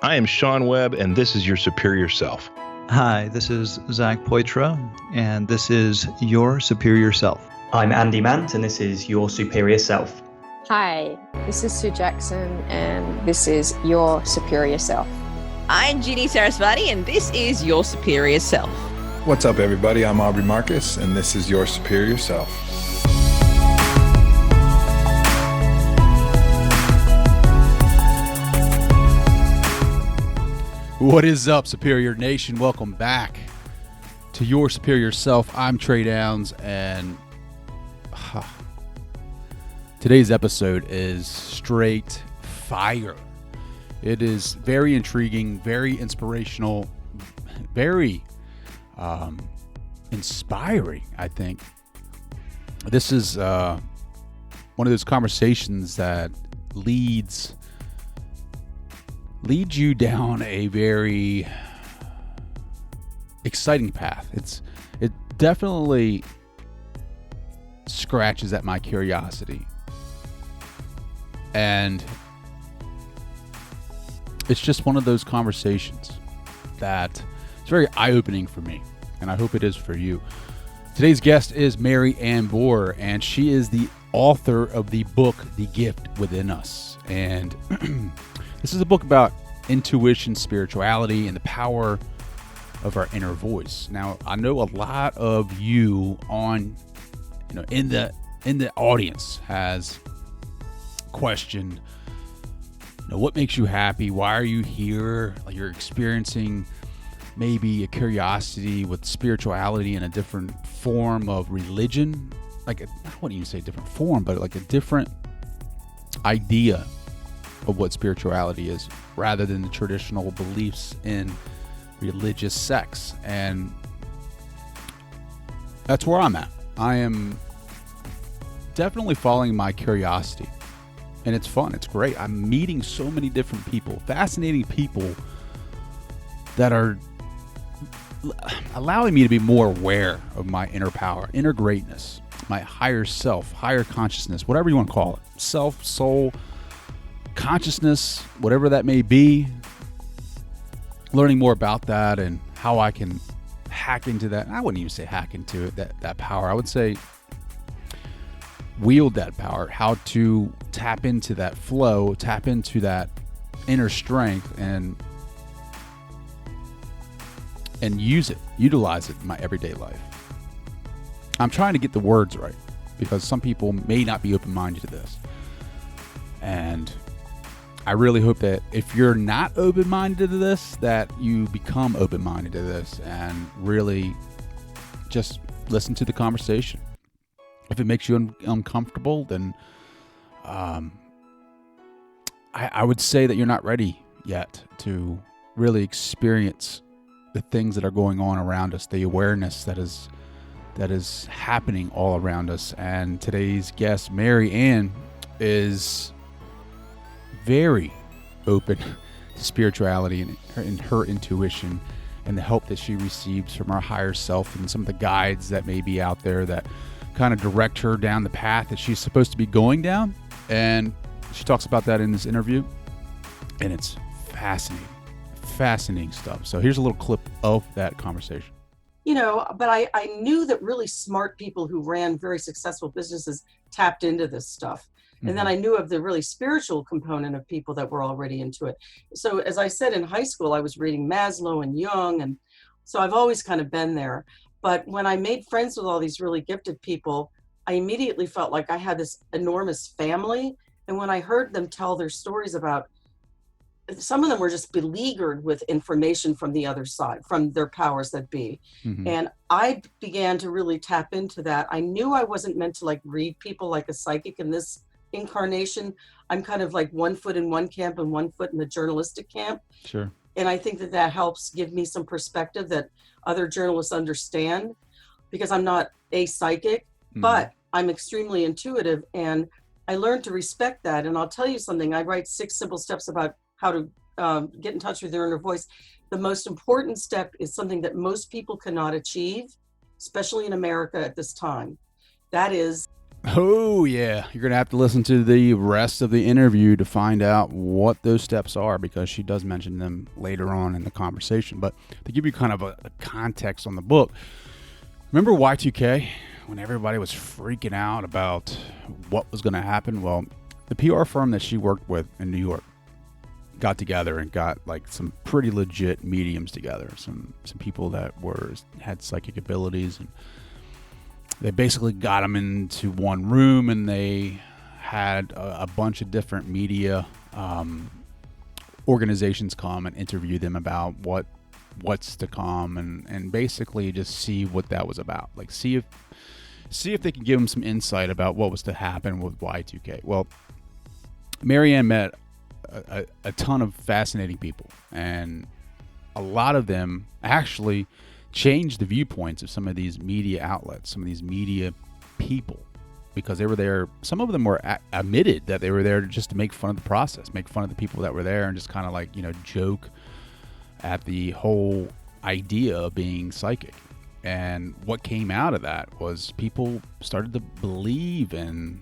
I am Sean Webb, and this is Your Superior Self. Hi, this is Zach Poitras, and this is Your Superior Self. I'm Andy Mant, and this is Your Superior Self. Hi, this is Sue Jackson, and this is Your Superior Self. I'm Ginny Sarasvati, and this is Your Superior Self. What's up, everybody? I'm Aubrey Marcus, and this is Your Superior Self. What is up, Superior Nation? Welcome back to Your Superior Self. I'm Trey Downs, and today's episode is straight fire. It is very intriguing, very inspirational, very inspiring, I think. This is one of those conversations that leads you down a very exciting path. It definitely scratches at my curiosity, and it's just one of those conversations that it's very eye-opening for me, and I hope it is for you. Today's guest is Mary Ann Bohrer, and she is the author of the book The Gift Within Us, and this is a book about intuition, spirituality, and the power of our inner voice. Now, I know a lot of you in the audience has questioned, what makes you happy? Why are you here? Like, you're experiencing maybe a curiosity with spirituality in a different form of religion. I wouldn't even say different form, but like a different idea of what spirituality is, rather than the traditional beliefs in religious sects. And that's where I'm at. I am definitely following my curiosity, and it's fun. It's great. I'm meeting so many different people, fascinating people that are allowing me to be more aware of my inner power, inner greatness, my higher self, higher consciousness, whatever you want to call it, self, soul, consciousness, whatever that may be. Learning more about that and how I can hack into that. I wouldn't even say hack into it, that power. I would say wield that power, how to tap into that flow, tap into that inner strength, and use it, utilize it in my everyday life. I'm trying to get the words right, because some people may not be open-minded to this. And I really hope that if you're not open-minded to this, that you become open-minded to this and really just listen to the conversation. If it makes you uncomfortable, then I would say that you're not ready yet to really experience the things that are going on around us, the awareness that is happening all around us. And today's guest, Mary Ann, is very open to spirituality and her intuition and the help that she receives from our higher self and some of the guides that may be out there that kind of direct her down the path that she's supposed to be going down. And she talks about that in this interview, and it's fascinating stuff. So here's a little clip of that conversation. But I knew that really smart people who ran very successful businesses tapped into this stuff. And then I knew of the really spiritual component of people that were already into it. So as I said, in high school, I was reading Maslow and Jung. And so I've always kind of been there. But when I made friends with all these really gifted people, I immediately felt like I had this enormous family. And when I heard them tell their stories about, some of them were just beleaguered with information from the other side, from their powers that be. Mm-hmm. And I began to really tap into that. I knew I wasn't meant to read people like a psychic in this incarnation. I'm kind of like one foot in one camp and one foot in the journalistic camp. Sure. And I think that helps give me some perspective that other journalists understand, because I'm not a psychic, but I'm extremely intuitive, and I learned to respect that. And I'll tell you something, I write 6 simple steps about how to get in touch with your inner voice. The most important step is something that most people cannot achieve, especially in America at this time. That is Oh, yeah. You're going to have to listen to the rest of the interview to find out what those steps are, because she does mention them later on in the conversation. But to give you kind of a context on the book, remember Y2K, when everybody was freaking out about what was going to happen? Well, the PR firm that she worked with in New York got together and got like some pretty legit mediums together, some people that had psychic abilities, and they basically got them into one room, and they had a bunch of different media organizations come and interview them about what's to come, and basically just see what that was about. Like see if they can give them some insight about what was to happen with Y2K. Well, Marianne met a ton of fascinating people, and a lot of them actually changed the viewpoints of some of these media outlets, some of these media people, because they were there. Some of them were admitted that they were there just to make fun of the process, make fun of the people that were there, and just kind of like, joke at the whole idea of being psychic. And what came out of that was people started to believe in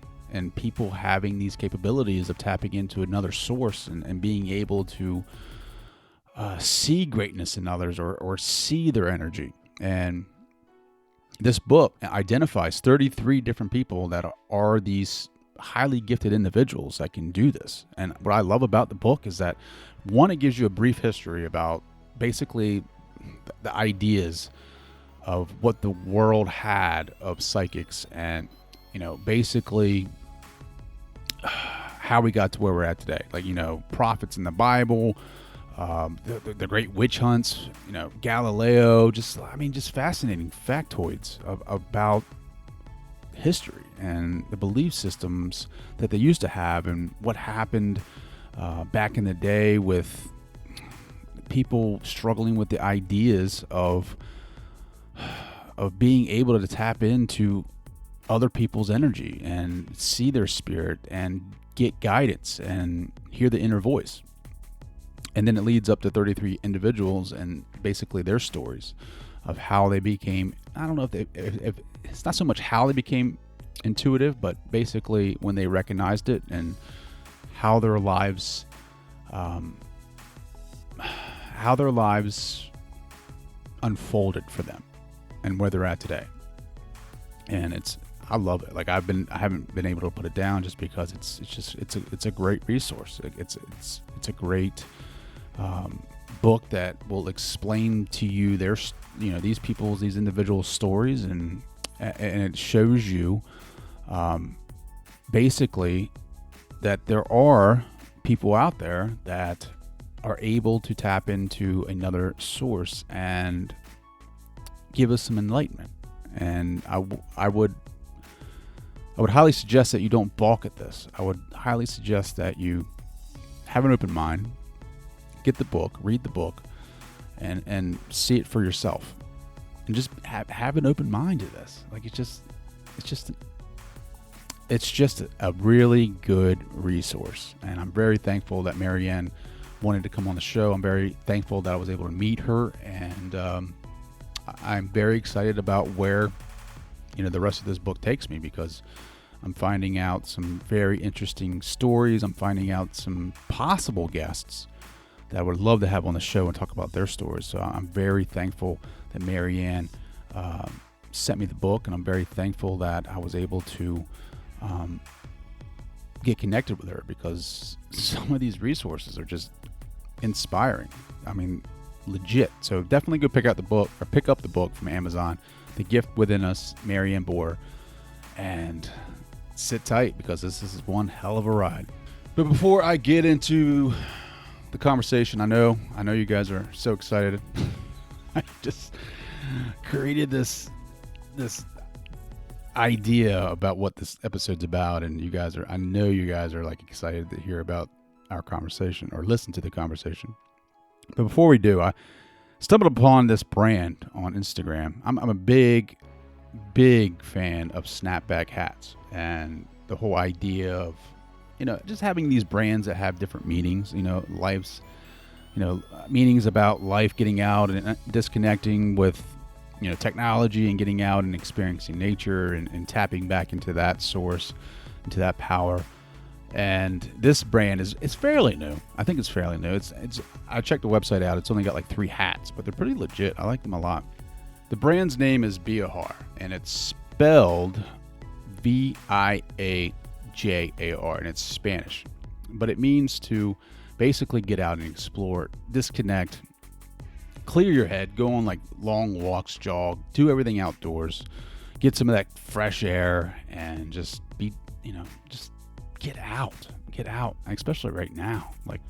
people having these capabilities of tapping into another source and being able to see greatness in others or see their energy. And this book identifies 33 different people that are these highly gifted individuals that can do this. And what I love about the book is that, one, it gives you a brief history about basically the ideas of what the world had of psychics, and basically how we got to where we're at today. Like, prophets in the Bible, the great witch hunts, Galileo, just fascinating factoids about history and the belief systems that they used to have, and what happened back in the day with people struggling with the ideas of being able to tap into other people's energy and see their spirit and get guidance and hear the inner voice. And then it leads up to 33 individuals and basically their stories of how they became, I don't know if it's not so much how they became intuitive, but basically when they recognized it, and how their lives unfolded for them and where they're at today. And I love it. Like I haven't been able to put it down, just because it's a great resource. It's a great book that will explain to you these individuals' stories, and it shows you basically that there are people out there that are able to tap into another source and give us some enlightenment. And I would highly suggest that you don't balk at this. I would highly suggest that you have an open mind, get the book, read the book, and see it for yourself, and just have an open mind to this. Like it's just a really good resource. And I'm very thankful that Marianne wanted to come on the show. I'm very thankful that I was able to meet her, and I'm very excited about where the rest of this book takes me, because I'm finding out some very interesting stories. I'm finding out some possible guests that I would love to have on the show and talk about their stories. So I'm very thankful that Marianne sent me the book, and I'm very thankful that I was able to get connected with her, because some of these resources are just inspiring. I mean, legit. So definitely go pick up the book from Amazon, The Gift Within Us, Ann Bohrer, and sit tight, because this is one hell of a ride. But before I get into the conversation, I know you guys are so excited. I just created this idea about what this episode's about, and I know you guys are like excited to hear about our conversation or listen to the conversation. But before we do, I stumbled upon this brand on Instagram. I'm a big fan of snapback hats, and the whole idea of just having these brands that have different meanings. Life's meanings about life, getting out and disconnecting with technology and getting out and experiencing nature and tapping back into that source, into that power. And this brand it's fairly new. I think it's fairly new. It's I checked the website out. It's only got like 3 hats, but they're pretty legit. I like them a lot. The brand's name is Bohrer, and it's spelled Viajar, and it's Spanish. But it means to basically get out and explore, disconnect, clear your head, go on like long walks, jog, do everything outdoors, get some of that fresh air, and just be, just get out, especially right now. Like,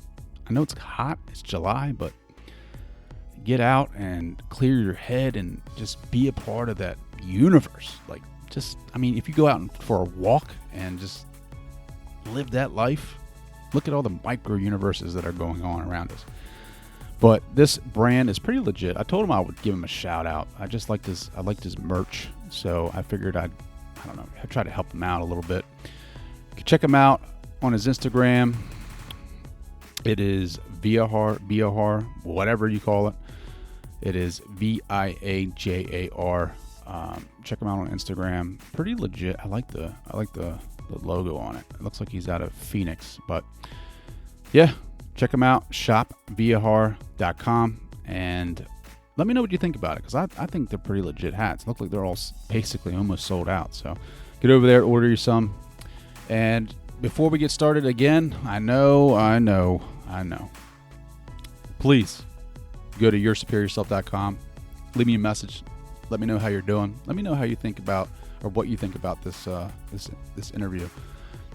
I know it's hot, it's July, but get out and clear your head and just be a part of that universe. Like, if you go out for a walk and just live that life, look at all the micro universes that are going on around us. But this brand is pretty legit. I told him I would give him a shout out. I liked his merch, so I figured I'd try to help him out a little bit. You can check him out on his Instagram. It is Bohrer, whatever you call it. It is Viajar. Check him out on Instagram. Pretty legit. I like the logo on it. It looks like he's out of Phoenix, but yeah, check him out. shopbohrer.com, and let me know what you think about it, because I think they're pretty legit hats. Look like they're all basically almost sold out. So get over there, order you some. And before we get started again, I know. Please go to yoursuperiorself.com. Leave me a message. Let me know how you're doing. Let me know how you think about, or what you think about this interview,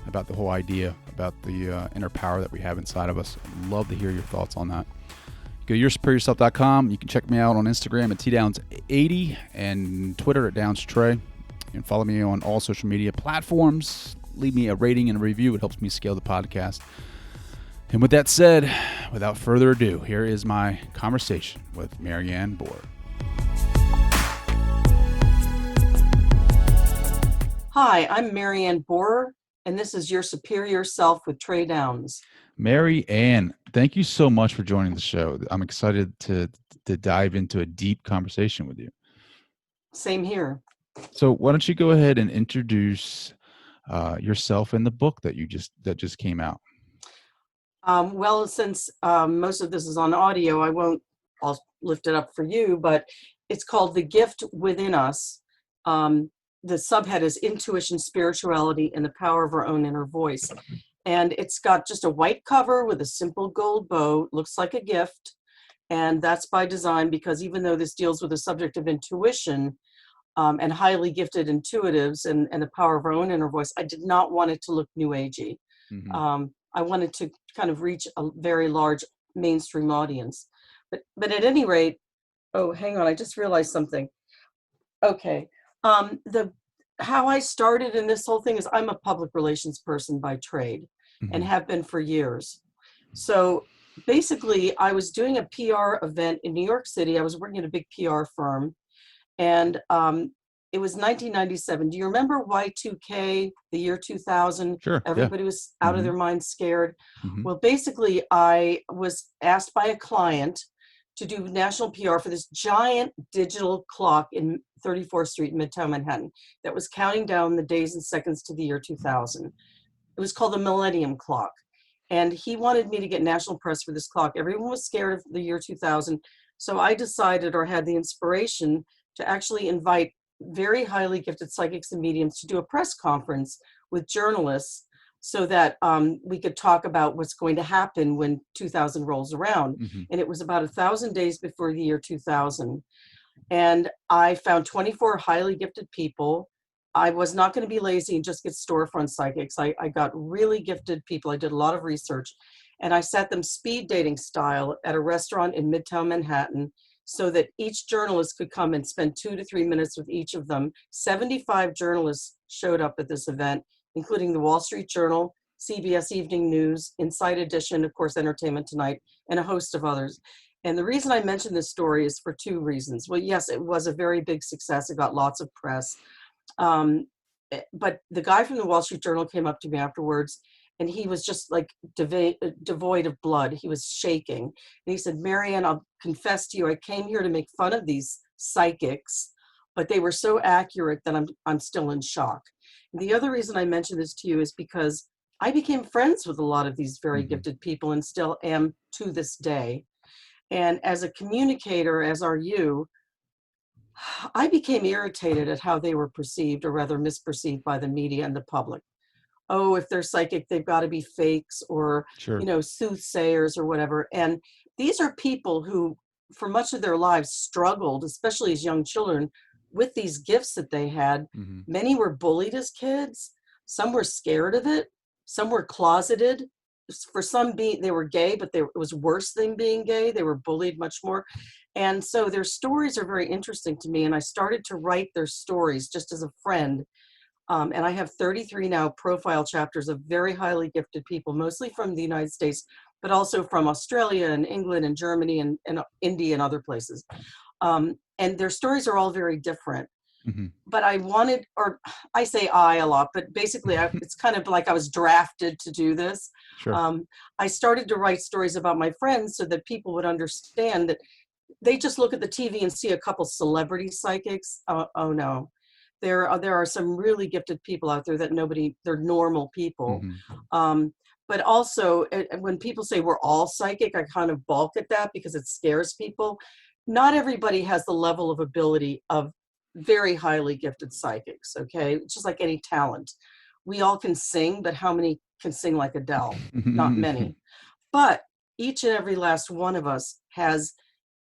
about the whole idea, about the inner power that we have inside of us. I'd love to hear your thoughts on that. Go to yoursuperiorself.com. You can check me out on Instagram at tdowns80 and Twitter at downstrey. You can follow me on all social media platforms. Leave me a rating and a review. It helps me scale the podcast. And with that said, without further ado, here is my conversation with Ann Bohrer. Hi, I'm Ann Bohrer, and this is Your Superior Self with Trey Downs. Ann, thank you so much for joining the show. I'm excited to dive into a deep conversation with you. Same here. So why don't you go ahead and introduce yourself and the book that just came out? Well, since most of this is on audio, I'll lift it up for you, but it's called The Gift Within Us. The subhead is Intuition, Spirituality, and the Power of Our Own Inner Voice. And it's got just a white cover with a simple gold bow. It looks like a gift. And that's by design, because even though this deals with the subject of intuition and highly gifted intuitives and the power of our own inner voice, I did not want it to look new agey. Mm-hmm. I wanted to kind of reach a very large mainstream audience. But at any rate, oh, hang on, I just realized something. Okay. How I started in this whole thing is I'm a public relations person by trade, mm-hmm. and have been for years. So basically, I was doing a PR event in New York City. I was working at a big PR firm, and it was 1997. Do you remember Y2K, the year 2000? Sure. Everybody was out mm-hmm. of their mind, scared. Mm-hmm. Well, basically, I was asked by a client to do national PR for this giant digital clock in 34th Street in Midtown Manhattan that was counting down the days and seconds to the year 2000. It was called the Millennium Clock. And he wanted me to get national press for this clock. Everyone was scared of the year 2000. So I decided, or had the inspiration, to actually invite very highly gifted psychics and mediums to do a press conference with journalists so that we could talk about what's going to happen when 2000 rolls around. Mm-hmm. And it was about 1,000 days before the year 2000. And I found 24 highly gifted people. I was not going to be lazy and just get storefront psychics. I got really gifted people. I did a lot of research, and I sat them speed dating style at a restaurant in Midtown Manhattan so that each journalist could come and spend 2 to 3 minutes with each of them. 75 journalists showed up at this event, including the Wall Street Journal, CBS Evening News, Inside Edition, of course, Entertainment Tonight, and a host of others. And the reason I mention this story is for 2 reasons. Well, yes, it was a very big success. It got lots of press. But the guy from the Wall Street Journal came up to me afterwards, and he was just like devoid of blood. He was shaking. And he said, Ann, I'll confess to you, I came here to make fun of these psychics, but they were so accurate that I'm still in shock. And the other reason I mention this to you is because I became friends with a lot of these very gifted people and still am to this day. And as a communicator, as are you, I became irritated at how they were perceived, or rather misperceived, by the media and the public. Oh, if they're psychic, they've got to be fakes, or, soothsayers or whatever. And these are people who, for much of their lives, struggled, especially as young children, with these gifts that they had. Many were bullied as kids. Some were scared of it. Some were closeted. For some, they were gay, but it was worse than being gay. They were bullied much more. And so their stories are very interesting to me. And I started to write their stories just as a friend. And I have 33 now profile chapters of very highly gifted people, mostly from the United States, but also from Australia and England and Germany and India and other places. And their stories are all very different. But I wanted, or I say I a lot, but basically it's kind of like I was drafted to do this. I started to write stories about my friends so that people would understand that they just look at the TV and see a couple celebrity psychics. Oh no, there are some really gifted people out there that they're normal people. But also when people say we're all psychic, I kind of balk at that because it scares people. Not everybody has the level of ability of very highly gifted psychics, okay? It's just like any talent. We all can sing, but how many can sing like Adele? Not many. But each and every last one of us has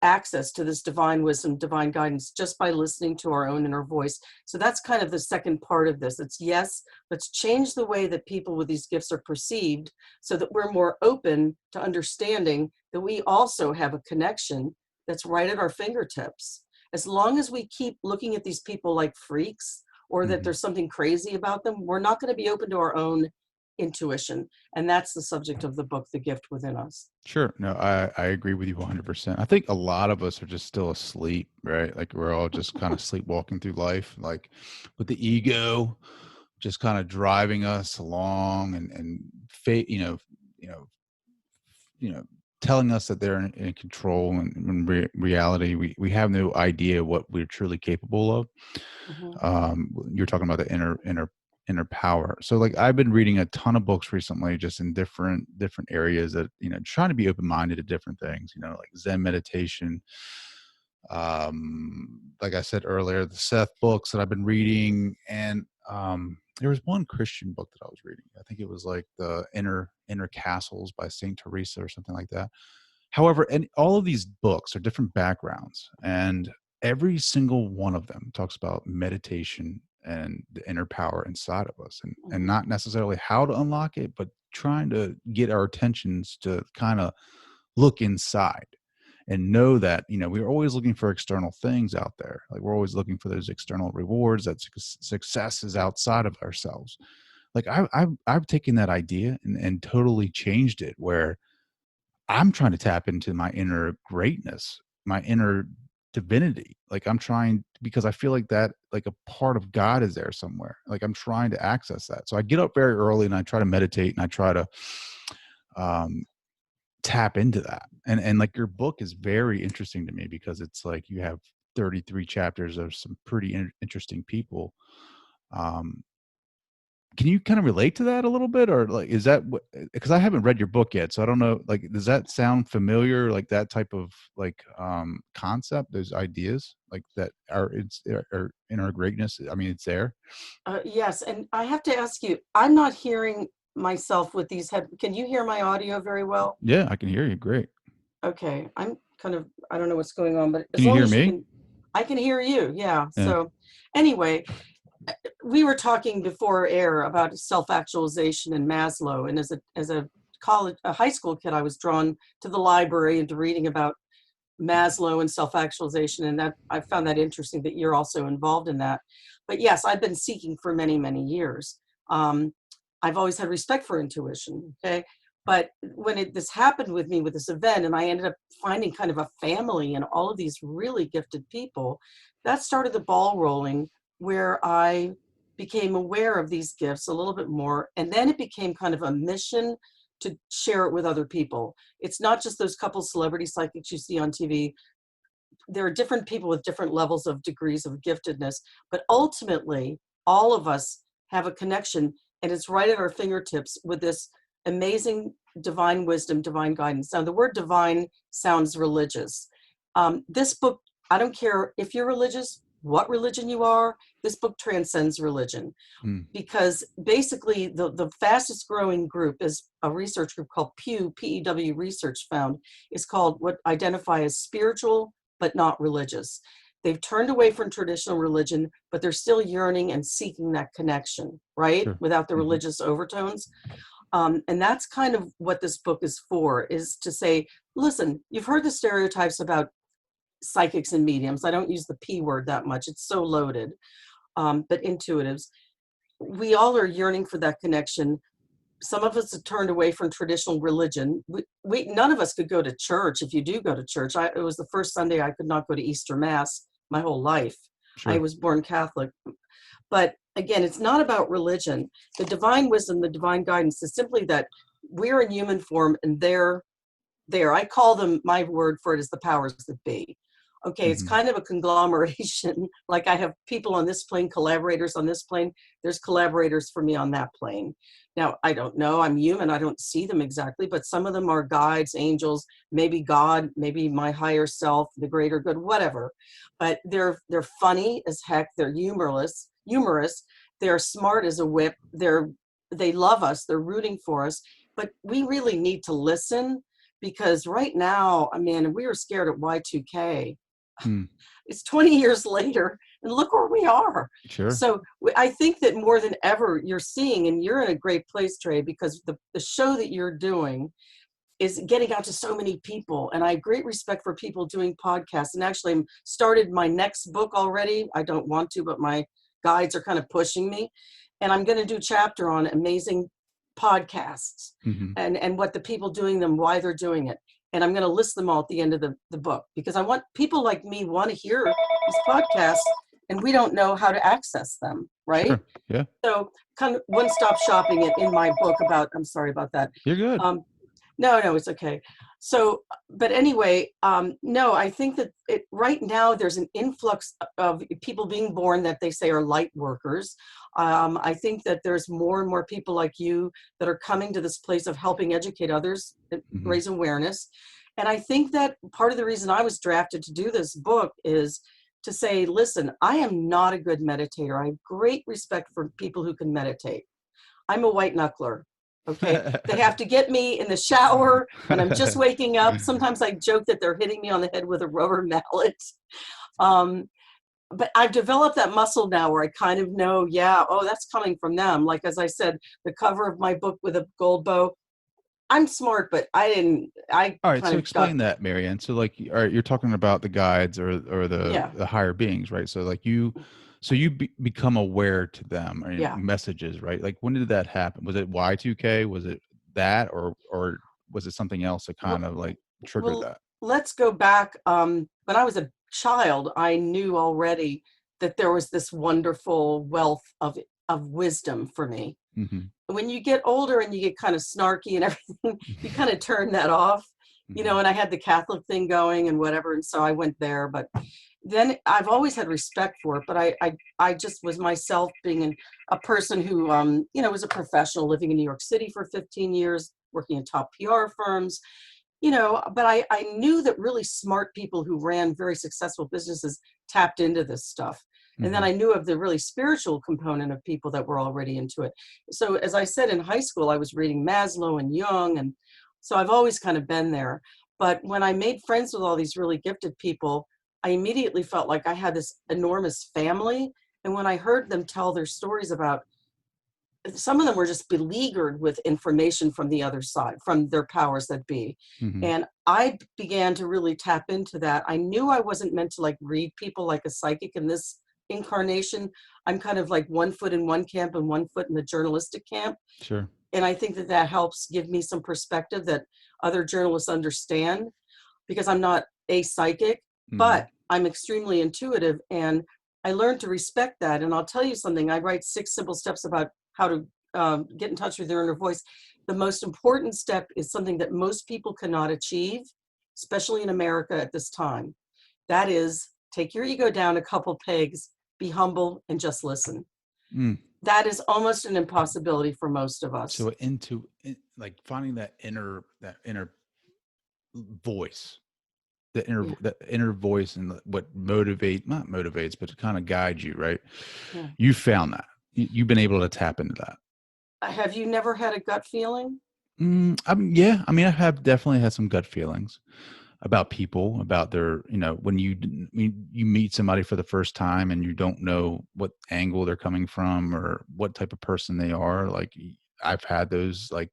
access to this divine wisdom, divine guidance, just by listening to our own inner voice. So that's kind of the second part of this. It's, yes, let's change the way that people with these gifts are perceived so that we're more open to understanding that we also have a connection that's right at our fingertips. As long as we keep looking at these people like freaks, or that there's something crazy about them, we're not going to be open to our own intuition. And that's the subject of the book, The Gift Within Us. Sure. No, I agree with you 100%. I think a lot of us are just still asleep, right? Like we're all just kind of sleepwalking through life, like with the ego just kind of driving us along and fate, telling us that they're in control, and in reality, we have no idea what we're truly capable of. You're talking about the inner power. So like I've been reading a ton of books recently, just in different areas that, trying to be open-minded to different things, like Zen meditation. Like I said earlier, the Seth books that I've been reading, and there was one Christian book that I was reading. I think it was like the Inner Castles by Saint Teresa or something like that. However, and all of these books are different backgrounds, and every single one of them talks about meditation and the inner power inside of us, and not necessarily how to unlock it, but trying to get our attentions to kind of look inside and know that, we're always looking for external things out there. Like we're always looking for those external rewards, that success is outside of ourselves. Like I've taken that idea and totally changed it, where I'm trying to tap into my inner greatness, my inner divinity. Like I'm trying, because I feel like that, like a part of God is there somewhere. Like I'm trying to access that. So I get up very early and I try to meditate, and I try to tap into that. And like your book is very interesting to me because it's like you have 33 chapters of some pretty interesting people. Can you kind of relate to that a little bit, or like, is that what, because I haven't read your book yet, so I don't know, like, does that sound familiar? Like that type of like concept, those ideas like that are in our greatness. I mean, it's there. Yes. And I have to ask you, I'm not hearing myself with these can you hear my audio very well? Yeah, I can hear you. Great. Okay. I'm kind of, I don't know what's going on, but can you hear me? I can hear you. Yeah. So anyway, we were talking before air about self-actualization and Maslow. And as a high school kid, I was drawn to the library and to reading about Maslow and self-actualization. And that I found that interesting that you're also involved in that. But yes, I've been seeking for many, many years. I've always had respect for intuition. Okay. But when this happened with me with this event, and I ended up finding kind of a family and all of these really gifted people, that started the ball rolling, where I became aware of these gifts a little bit more. And then it became kind of a mission to share it with other people. It's not just those couple celebrity psychics you see on TV there are different people with different levels of degrees of giftedness, but ultimately all of us have a connection, and it's right at our fingertips with this amazing divine wisdom, divine guidance. Now, the word divine sounds religious. This book, I don't care if you're religious, what religion you are, this book transcends religion. Because basically the fastest growing group is a research group called Pew, P-E-W Research found, is called what identify as spiritual but not religious. They've turned away from traditional religion, but they're still yearning and seeking that connection, right? Sure. Without the religious overtones. And that's kind of what this book is for, is to say, listen, you've heard the stereotypes about psychics and mediums. I don't use the P word that much. It's so loaded. But intuitives, we all are yearning for that connection. Some of us have turned away from traditional religion. We none of us could go to church. If you do go to church, it was the first Sunday I could not go to Easter Mass my whole life. Sure. I was born Catholic. But again, it's not about religion. The divine wisdom, the divine guidance is simply that we're in human form and they're there. I call them, my word for it is the powers that be. Okay, it's kind of a conglomeration. Like I have people on this plane, collaborators on this plane. There's collaborators for me on that plane. Now, I don't know. I'm human. I don't see them exactly, but some of them are guides, angels, maybe God, maybe my higher self, the greater good, whatever. But they're funny as heck. They're humorous. They're smart as a whip. They love us. They're rooting for us. But we really need to listen, because right now, I mean, we were scared at Y2K. It's 20 years later, and look where we are. Sure. So I think that more than ever, you're seeing, and you're in a great place, Trey, because the show that you're doing is getting out to so many people. And I have great respect for people doing podcasts. And actually, I started my next book already. I don't want to, but my guides are kind of pushing me. And I'm going to do a chapter on amazing podcasts and what the people doing them, why they're doing it. And I'm going to list them all at the end of the book, because I want people like me want to hear these podcasts, and we don't know how to access them, right? Sure. Yeah. So kind of one-stop shopping it in my book about, I'm sorry about that. You're good. No, it's okay. So, but anyway, no, I think that right now there's an influx of people being born that they say are light workers. I think that there's more and more people like you that are coming to this place of helping educate others, raise awareness. And I think that part of the reason I was drafted to do this book is to say, listen, I am not a good meditator. I have great respect for people who can meditate. I'm a white knuckler. Okay, they have to get me in the shower when I'm just waking up. Sometimes I joke that they're hitting me on the head with a rubber mallet. But I've developed that muscle now where I kind of know, that's coming from them. Like, as I said, the cover of my book with a gold bow. I'm smart, but I didn't. All right, so explain that, Marianne. So, like, all right, you're talking about the guides or the higher beings, right? So, like, you become aware to them, or messages, right? Like, when did that happen? Was it Y2K? Was it that, or was it something else that kind of like triggered that? Let's go back. When I was a child, I knew already that there was this wonderful wealth of wisdom for me. When you get older and you get kind of snarky and everything, you kind of turn that off, you know, and I had the Catholic thing going and whatever. And so I went there, but then I've always had respect for it. But I just was myself, being a person who, was a professional living in New York City for 15 years, working in top PR firms, but I knew that really smart people who ran very successful businesses tapped into this stuff. And then I knew of the really spiritual component of people that were already into it. So as I said, in high school, I was reading Maslow and Jung. And so I've always kind of been there. But when I made friends with all these really gifted people, I immediately felt like I had this enormous family. And when I heard them tell their stories about, some of them were just beleaguered with information from the other side, from their powers that be. And I began to really tap into that. I knew I wasn't meant to like read people like a psychic in this incarnation. I'm kind of like 1 foot in one camp and 1 foot in the journalistic camp. Sure. And I think that helps give me some perspective that other journalists understand, because I'm not a psychic, but I'm extremely intuitive, and I learned to respect that. And I'll tell you something, I write 6 simple steps about how to get in touch with your inner voice. The most important step is something that most people cannot achieve, especially in America at this time. That is, take your ego down a couple pegs, be humble, and just listen. That is almost an impossibility for most of us. So like finding that inner voice, that inner voice, and what not motivates, but to kind of guide you, right? Yeah. You found that. You've been able to tap into that. Have you never had a gut feeling? Yeah. I mean, I have definitely had some gut feelings about people, about their, when you meet somebody for the first time and you don't know what angle they're coming from or what type of person they are. Like I've had those, like,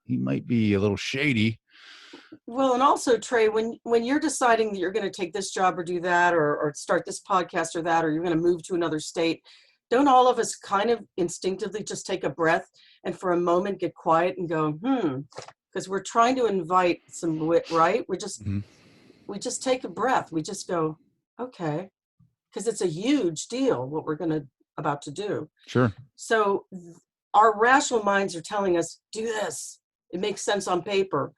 he might be a little shady. Well, and also, Trey, when you're deciding that you're going to take this job or do that, or start this podcast or that, or you're going to move to another state, don't all of us kind of instinctively just take a breath and for a moment get quiet and go, because we're trying to invite some wit, right? We just take a breath. We just go, okay, because it's a huge deal what we're about to do. Sure. So our rational minds are telling us, do this. It makes sense on paper.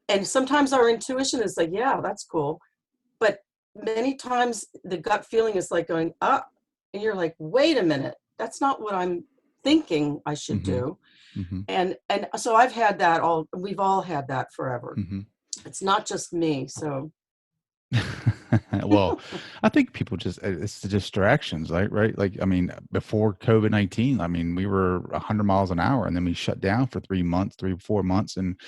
And sometimes our intuition is like, yeah, that's cool. But many times the gut feeling is like going up, and you're like, wait a minute, that's not what I'm thinking I should do. And so I've had that we've all had that forever. It's not just me. So. Well, I think people it's the distractions, right? Like, I mean, before COVID-19, I mean, we were 100 miles an hour and then we shut down for 3 or 4 months. And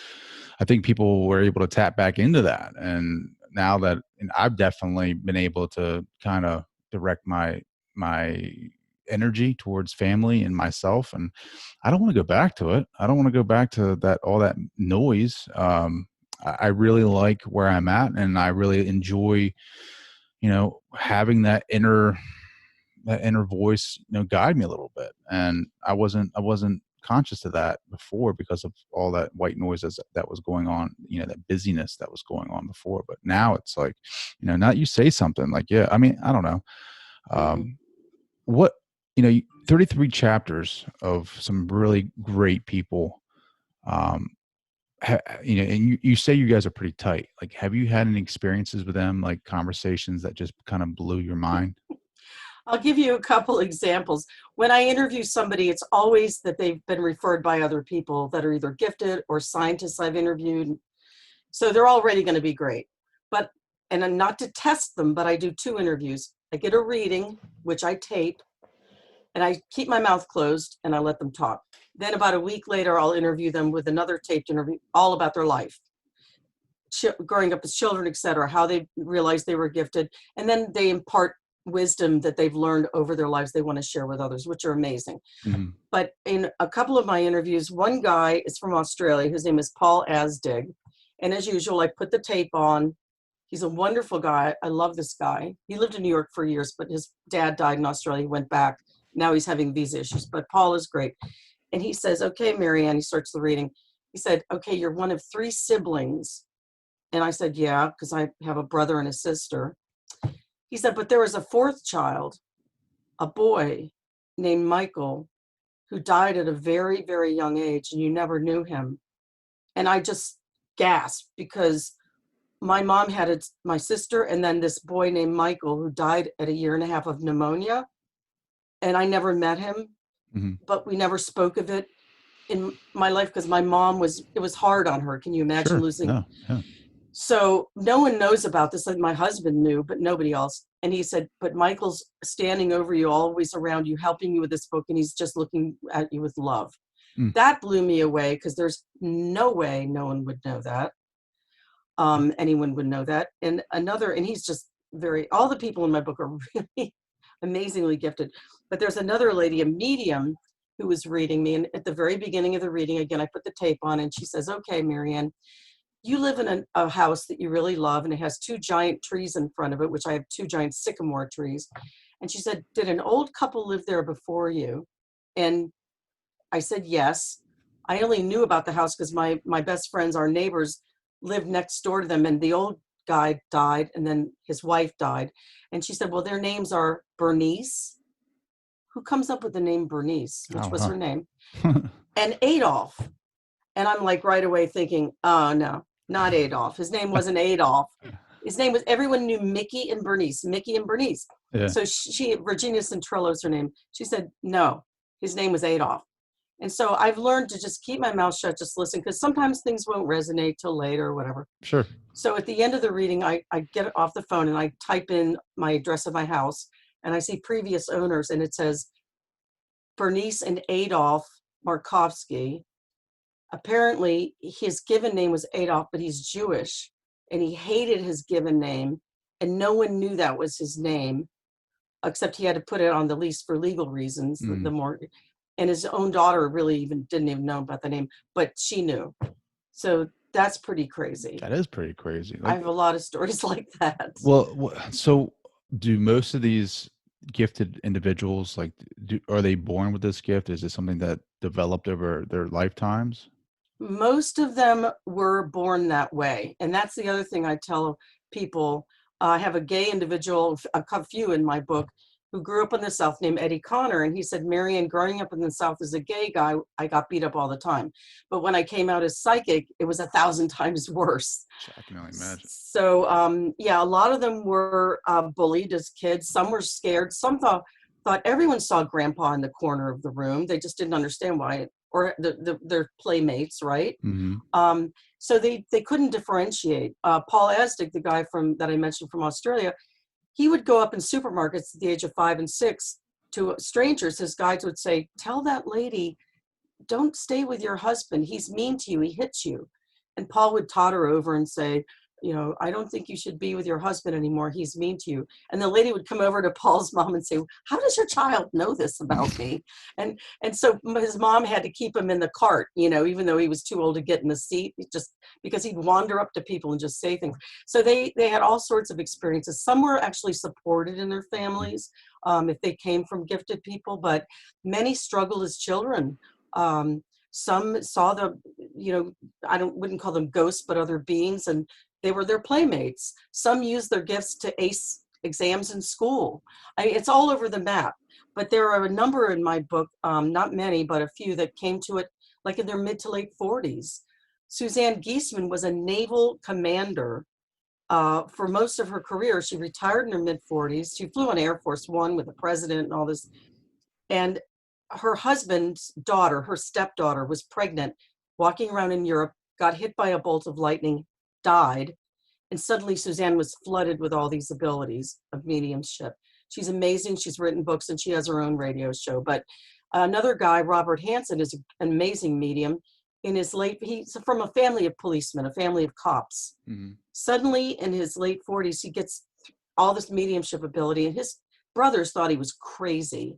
I think people were able to tap back into that. And now that I've definitely been able to kind of direct my energy towards family and myself. And I don't want to go back to it. I don't want to go back to all that noise. I really like where I'm at, and I really enjoy, having that inner voice, guide me a little bit. And I wasn't conscious of that before because of all that white noise that was going on, that busyness that was going on before. But now it's like, now you say something like, yeah, I mean, I don't know. What, 33 chapters of some really great people, and you say you guys are pretty tight. Like, have you had any experiences with them, like conversations that just kind of blew your mind? I'll give you a couple examples. When I interview somebody, it's always that they've been referred by other people that are either gifted or scientists I've interviewed. So they're already going to be great. And not to test them, but I do 2 interviews. I get a reading, which I tape, and I keep my mouth closed and I let them talk. Then about a week later, I'll interview them with another taped interview, all about their life, growing up as children, etc., how they realized they were gifted. And then they impart wisdom that they've learned over their lives they want to share with others, which are amazing. But in a couple of my interviews, one guy is from Australia. His name is Paul Asdig. And as usual, I put the tape on. He's a wonderful guy. I love this guy. He lived in New York for years, but his dad died in Australia. He went back. Now he's having visa issues, but Paul is great. And he says, okay, Marianne, he starts the reading. He said, okay, you're one of 3 siblings. And I said, yeah, because I have a brother and a sister. He said, but there was a 4th child, a boy named Michael, who died at a very, very young age, and you never knew him. And I just gasped because my mom had my sister and then this boy named Michael who died at 1.5 years of pneumonia. And I never met him. But we never spoke of it in my life because my mom it was hard on her. Can you imagine losing? Yeah. So no one knows about this. Like my husband knew, but nobody else. And he said, but Michael's standing over you, always around you, helping you with this book. And he's just looking at you with love. That blew me away because there's no way no one would know that. Anyone would know that. And he's just all the people in my book are really amazingly gifted. But there's another lady, a medium, who was reading me. And at the very beginning of the reading, again, I put the tape on and she says, okay, Marianne, you live in a house that you really love and it has 2 giant trees in front of it, which I have 2 giant sycamore trees. And she said, did an old couple live there before you? And I said, yes. I only knew about the house because my best friends, our neighbors, lived next door to them. And the old guy died and then his wife died. And she said, well, their names are Bernice. Who comes up with the name Bernice, which was her name, and Adolf. And I'm like right away thinking, oh, no, not Adolf. His name wasn't Adolf. His name was, everyone knew Mickey and Bernice. Yeah. So Virginia Centrillo's her name. She said, no, his name was Adolf. And so I've learned to just keep my mouth shut, just listen, because sometimes things won't resonate till later or whatever. Sure. So at the end of the reading, I get off the phone and I type in my address of my house, and I see previous owners, and it says Bernice and Adolf Markovsky. Apparently, his given name was Adolf, but he's Jewish, and he hated his given name, and no one knew that was his name, except he had to put it on the lease for legal reasons. The more, and his own daughter really didn't even know about the name, but she knew. So that's pretty crazy. That is pretty crazy. I have a lot of stories like that. Well, so do most of these gifted individuals, like, are they born with this gift? Is it something that developed over their lifetimes? Most of them were born that way. And that's the other thing I tell people. I have a gay individual, a few in my book, who grew up in the South named Eddie Connor. And he said, Marianne, growing up in the South as a gay guy, I got beat up all the time. But when I came out as psychic, it was 1,000 times worse. I can only imagine. So, yeah, a lot of them were bullied as kids. Some were scared. Some thought everyone saw grandpa in the corner of the room. They just didn't understand why, or their playmates, right? Mm-hmm. So they couldn't differentiate. Paul Asdick, the guy that I mentioned from Australia, he would go up in supermarkets at the age of 5 and 6 to strangers. His guides would say, tell that lady, don't stay with your husband. He's mean to you. He hits you. And Paul would totter over and say, I don't think you should be with your husband anymore. He's mean to you. And the lady would come over to Paul's mom and say, how does your child know this about me? And so his mom had to keep him in the cart, even though he was too old to get in the seat, just because he'd wander up to people and just say things. So they had all sorts of experiences. Some were actually supported in their families if they came from gifted people, but many struggled as children. Some saw wouldn't call them ghosts, but other beings, and they were their playmates. Some used their gifts to ace exams in school. It's all over the map. But there are a number in my book, not many, but a few that came to it like in their mid to late 40s. Suzanne Giesman was a naval commander for most of her career. She retired in her mid 40s. She flew on Air Force One with the president and all this. And her husband's daughter, her stepdaughter, was pregnant, walking around in Europe, got hit by a bolt of lightning, died, and suddenly Suzanne was flooded with all these abilities of mediumship. She's amazing. She's written books and she has her own radio show. But another guy, Robert Hanson, is an amazing medium. He's from a family of policemen, a family of cops. Mm-hmm. Suddenly in his late 40s, he gets all this mediumship ability, and his brothers thought he was crazy,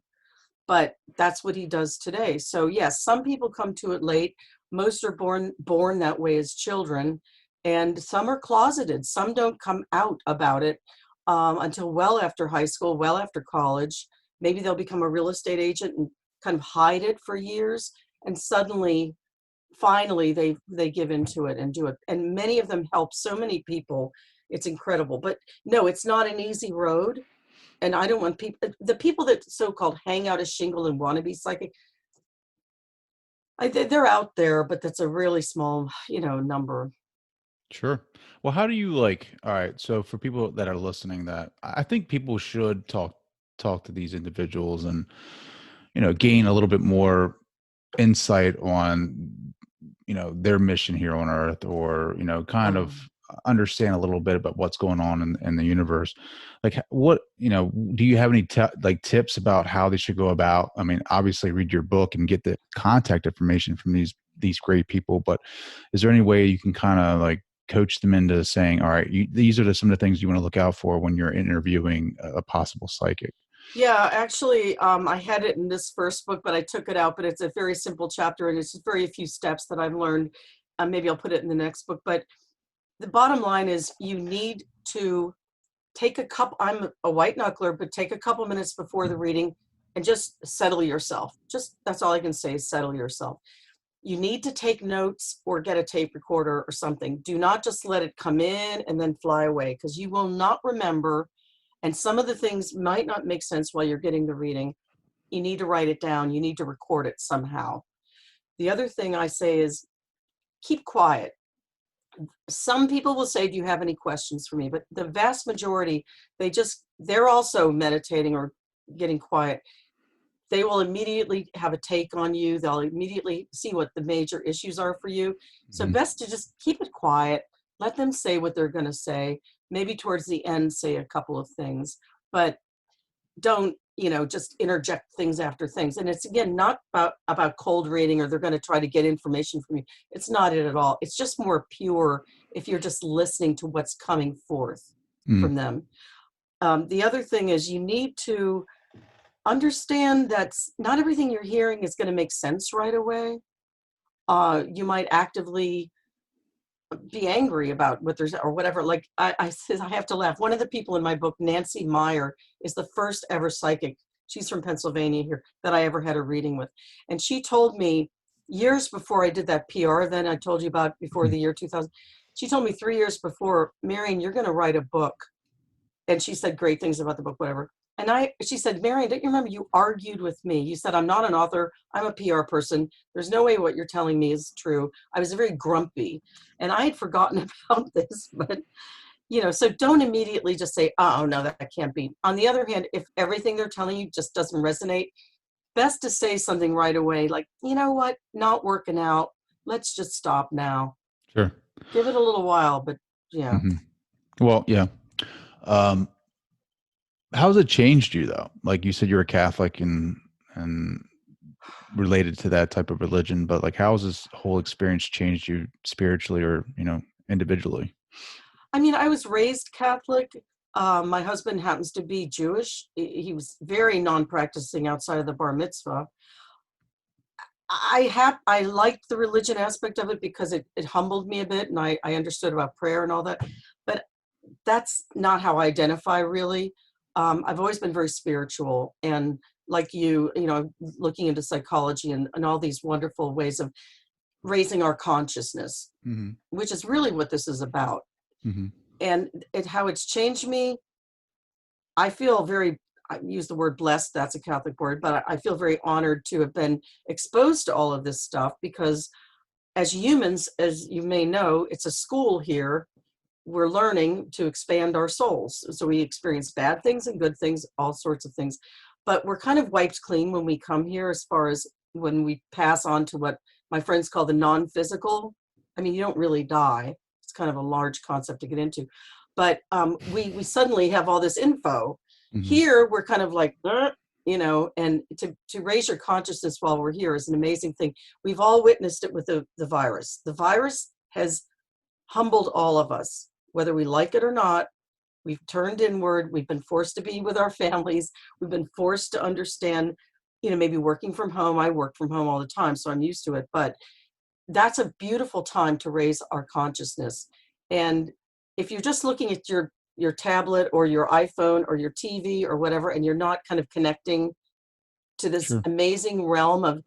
but that's what he does today. So yes, some people come to it late. Most are born that way as children. And some are closeted. Some don't come out about it until well after high school, well after college. Maybe they'll become a real estate agent and kind of hide it for years. And suddenly, finally, they give into it and do it. And many of them help so many people. It's incredible. But no, it's not an easy road. And I don't want the people that so-called hang out a shingle and want to be psychic, they're out there, but that's a really small, number. Sure. Well, how do you all right, so for people that are listening, that I think people should talk to these individuals and, gain a little bit more insight on, their mission here on Earth, or, kind of understand a little bit about what's going on in the universe. What, do you have any tips about how they should go about? I mean, obviously read your book and get the contact information from these great people, but is there any way you can kind of coach them into saying, all right, these are some of the things you want to look out for when you're interviewing a possible psychic? Yeah, actually, I had it in this first book, but I took it out, but it's a very simple chapter and it's just very few steps that I've learned. Maybe I'll put it in the next book, but the bottom line is you need to take I'm a white knuckler, but take a couple minutes before the reading and just settle yourself. That's all I can say is settle yourself. You need to take notes or get a tape recorder or something. Do not just let it come in and then fly away, because you will not remember. And some of the things might not make sense while you're getting the reading. You need to write it down. You need to record it somehow. The other thing I say is keep quiet. some people will say, do you have any questions for me? But the vast majority, they're also meditating or getting quiet. They will immediately have a take on you. They'll immediately see what the major issues are for you. So best to just keep it quiet. Let them say what they're going to say. Maybe towards the end, say a couple of things, but don't, just interject things after things. And it's, again, not about cold reading or they're going to try to get information from you. It's not it at all. It's just more pure if you're just listening to what's coming forth from them. The other thing is you need to understand that not everything you're hearing is going to make sense right away. You might actively be angry about what there's or whatever. Like I have to laugh. One of the people in my book, Nancy Meyer, is the first ever psychic. She's from Pennsylvania here that I ever had a reading with. And she told me years before I did that PR event I told you about before the year 2000, she told me 3 years before, Marion, you're going to write a book. And she said great things about the book, whatever. And she said, Marion, don't you remember you argued with me? You said, I'm not an author. I'm a PR person. There's no way what you're telling me is true. I was very grumpy. And I had forgotten about this. But, so don't immediately just say, oh, no, that can't be. On the other hand, if everything they're telling you just doesn't resonate, best to say something right away. Like, you know what? Not working out. Let's just stop now. Sure. Give it a little while. But, yeah. Well, yeah. How has it changed you though? Like you said, you're a Catholic and related to that type of religion, but like, how has this whole experience changed you spiritually or, individually? I mean, I was raised Catholic. My husband happens to be Jewish. He was very non-practicing outside of the bar mitzvah. I liked the religion aspect of it because it humbled me a bit and I understood about prayer and all that, but that's not how I identify really. I've always been very spiritual and like you looking into psychology and all these wonderful ways of raising our consciousness, which is really what this is about. And how it's changed me, I feel I use the word blessed, that's a Catholic word, but I feel very honored to have been exposed to all of this stuff because as humans, as you may know, it's a school here. We're learning to expand our souls. So we experience bad things and good things, all sorts of things. But we're kind of wiped clean when we come here as far as when we pass on to what my friends call the non-physical. I mean, you don't really die. It's kind of a large concept to get into. But we suddenly have all this info. Here, we're kind of like, and to raise your consciousness while we're here is an amazing thing. We've all witnessed it with the virus. The virus has humbled all of us. Whether we like it or not, we've turned inward. We've been forced to be with our families. We've been forced to understand, maybe working from home. I work from home all the time, so I'm used to it. But that's a beautiful time to raise our consciousness. And if you're just looking at your tablet or your iPhone or your TV or whatever, and you're not kind of connecting to this amazing realm of,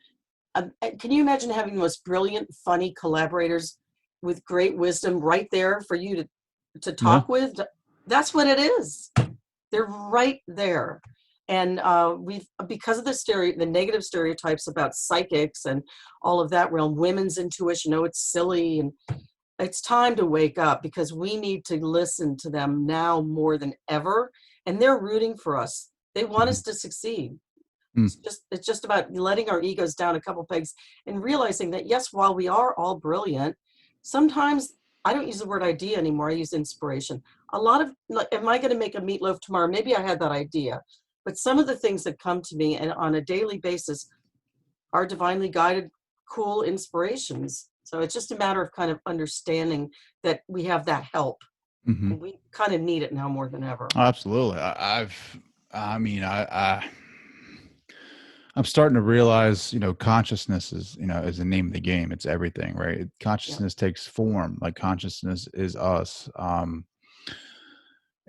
can you imagine having the most brilliant, funny collaborators with great wisdom right there for you to talk with? That's what it is. They're right there. And because of the negative stereotypes about psychics and all of that realm, women's intuition, it's silly. And it's time to wake up because we need to listen to them now more than ever. And they're rooting for us. They want us to succeed. It's just about letting our egos down a couple pegs and realizing that, yes, while we are all brilliant, sometimes I don't use the word idea anymore. I use inspiration. A lot of, like, am I going to make a meatloaf tomorrow? Maybe I had that idea. But some of the things that come to me and on a daily basis are divinely guided, cool inspirations. So it's just a matter of kind of understanding that we have that help. And we kind of need it now more than ever. Absolutely. I'm starting to realize, consciousness is the name of the game. It's everything, right? Consciousness takes form. Like consciousness is us.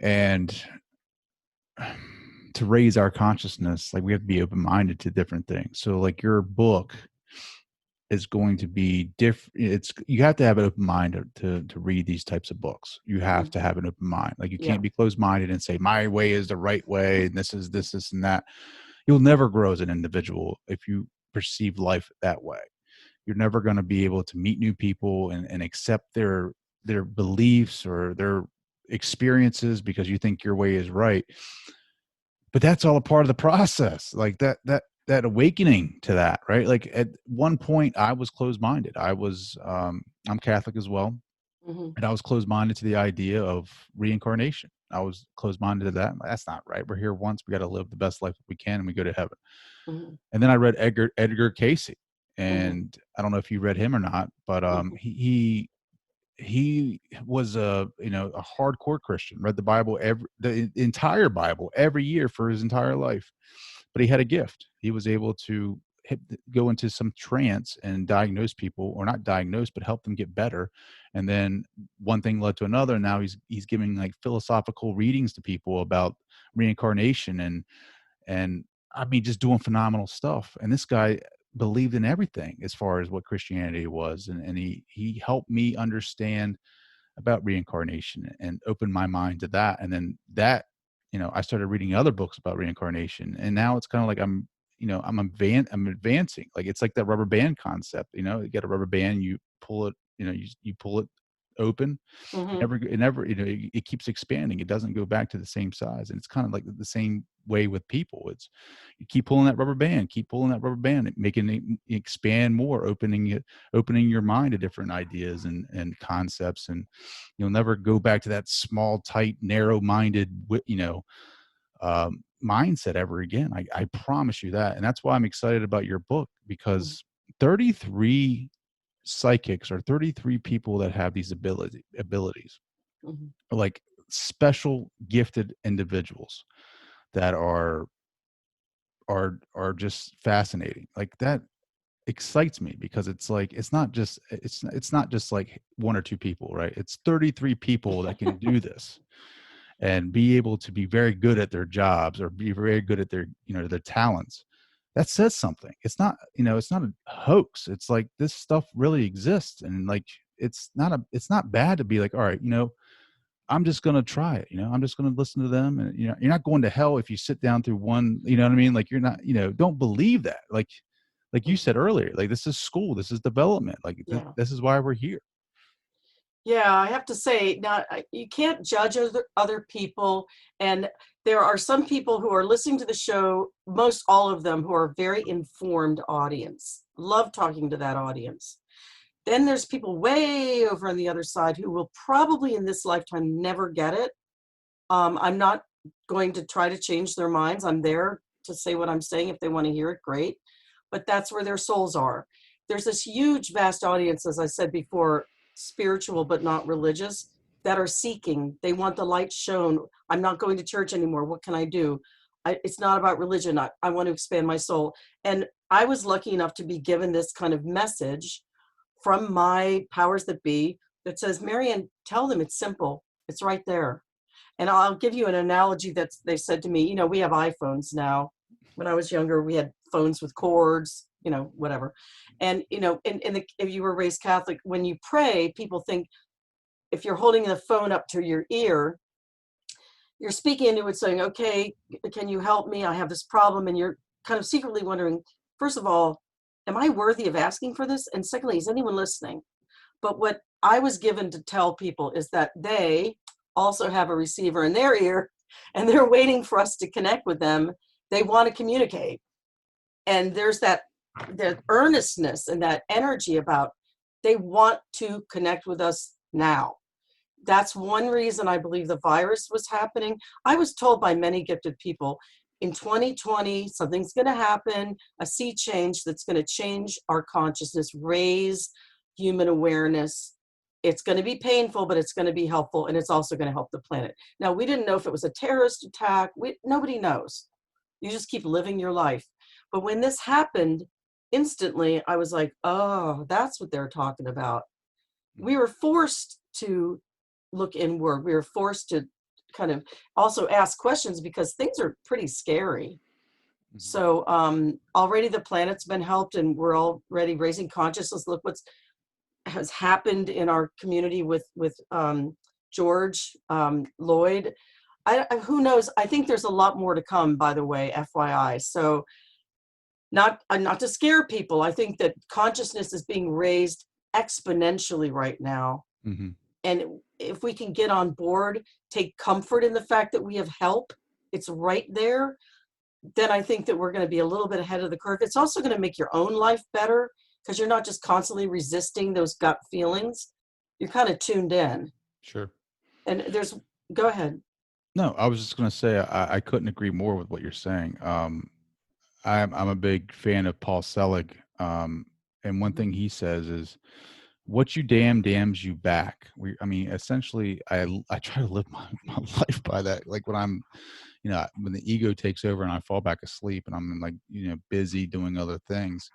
And to raise our consciousness, like we have to be open-minded to different things. So like your book is going to be different. You have to have an open mind to read these types of books. You have to have an open mind. Like you can't be closed-minded and say, my way is the right way. And this is this and that. You'll never grow as an individual if you perceive life that way. You're never going to be able to meet new people and accept their their beliefs or their experiences because you think your way is right. But that's all a part of the process. Like that awakening to that, right? Like at one point I was closed-minded. I'm Catholic as well. Mm-hmm. And I was closed-minded to the idea of reincarnation. I was closed-minded to that. That's not right. We're here once. We got to live the best life we can, and we go to heaven. Mm-hmm. And then I read Edgar Cayce, and Mm-hmm. I don't know if you read him or not, but he was a hardcore Christian. Read the Bible the entire Bible every year for his entire life. But he had a gift. He was able to go into some trance and diagnose people, or not diagnose, but help them get better. And then one thing led to another. And now he's giving like philosophical readings to people about reincarnation and I mean, just doing phenomenal stuff. And this guy believed in everything as far as what Christianity was. And he helped me understand about reincarnation and opened my mind to that. And then that, I started reading other books about reincarnation, and now it's kind of like I'm advancing. Like it's like that rubber band concept. You get a rubber band, you pull it, you pull it open. Mm-hmm. It never, it keeps expanding. It doesn't go back to the same size. And it's kind of like the same way with people. It's you keep pulling that rubber band, making it expand more, opening your mind to different ideas and concepts. And you'll never go back to that small, tight, narrow-minded, mindset ever again. I promise you that. And that's why I'm excited about your book, because 33 psychics are 33 people that have these abilities Mm-hmm. are like special gifted individuals that are just fascinating. Like that excites me, because it's like it's not just like one or two people, right? It's 33 people that can do this and be able to be very good at their jobs or be very good at their their talents. That says something. It's not a hoax. It's like this stuff really exists, and like it's not bad to be like, all right, I'm just going to try it. I'm just going to listen to them. And, you're not going to hell if you sit down through one, you know what I mean? Like you're not, don't believe that. Like you said earlier, like this is school, this is development. Like this is why we're here. Yeah, I have to say, now you can't judge other people. And there are some people who are listening to the show, most all of them, who are very informed audience. Love talking to that audience. Then there's people way over on the other side who will probably in this lifetime never get it. I'm not going to try to change their minds. I'm there to say what I'm saying. If they want to hear it, great. But that's where their souls are. There's this huge, vast audience, as I said before, spiritual but not religious, that are seeking. They want the light shown. I'm not going to church anymore. What can I do? It's not about religion. I want to expand my soul. And I was lucky enough to be given this kind of message from my powers that be that says, Marianne, tell them it's simple. It's right there. And I'll give you an analogy that they said to me. We have iPhones now. When I was younger, we had phones with cords, whatever. And, if you were raised Catholic, when you pray, people think if you're holding the phone up to your ear, you're speaking into it saying, okay, can you help me? I have this problem. And you're kind of secretly wondering, first of all, am I worthy of asking for this? And secondly, is anyone listening? But what I was given to tell people is that they also have a receiver in their ear, and they're waiting for us to connect with them. They want to communicate. And there's that earnestness and that energy about they want to connect with us now. That's one reason I believe the virus was happening. I was told by many gifted people, in 2020, something's going to happen, a sea change that's going to change our consciousness, raise human awareness. It's going to be painful, but it's going to be helpful, and it's also going to help the planet. Now, we didn't know if it was a terrorist attack. Nobody knows. You just keep living your life. But when this happened, instantly, I was like, oh, that's what they're talking about. We were forced to look inward. We were forced to kind of also ask questions because things are pretty scary. Mm-hmm. So already the planet's been helped, and we're already raising consciousness. Look what has happened in our community with George Lloyd. Who knows? I think there's a lot more to come, by the way, FYI. So not to scare people. I think that consciousness is being raised exponentially right now. Mm-hmm. And if we can get on board, take comfort in the fact that we have help, it's right there, then I think that we're going to be a little bit ahead of the curve. It's also going to make your own life better because you're not just constantly resisting those gut feelings. You're kind of tuned in. Sure. And go ahead. No, I was just going to say I couldn't agree more with what you're saying. I'm a big fan of Paul Selig, and one thing he says is, "What you damns you back." Essentially, I try to live my life by that. Like when when the ego takes over and I fall back asleep and I'm like busy doing other things,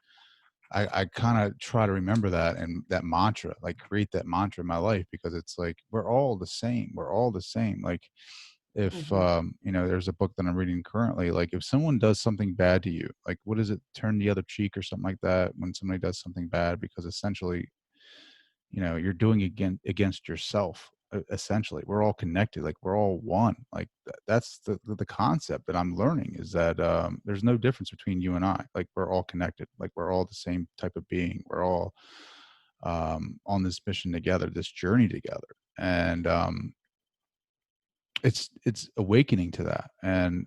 I kind of try to remember that and that mantra, like create that mantra in my life, because it's like we're all the same. We're all the same. Like if there's a book that I'm reading currently, like if someone does something bad to you, like what is it, turn the other cheek or something like that when somebody does something bad, because essentially you're doing against yourself. Essentially we're all connected, like we're all one. Like that's the concept that I'm learning, is that there's no difference between you and I. Like we're all connected, like we're all the same type of being. We're all on this mission together, this journey together. And it's awakening to that, and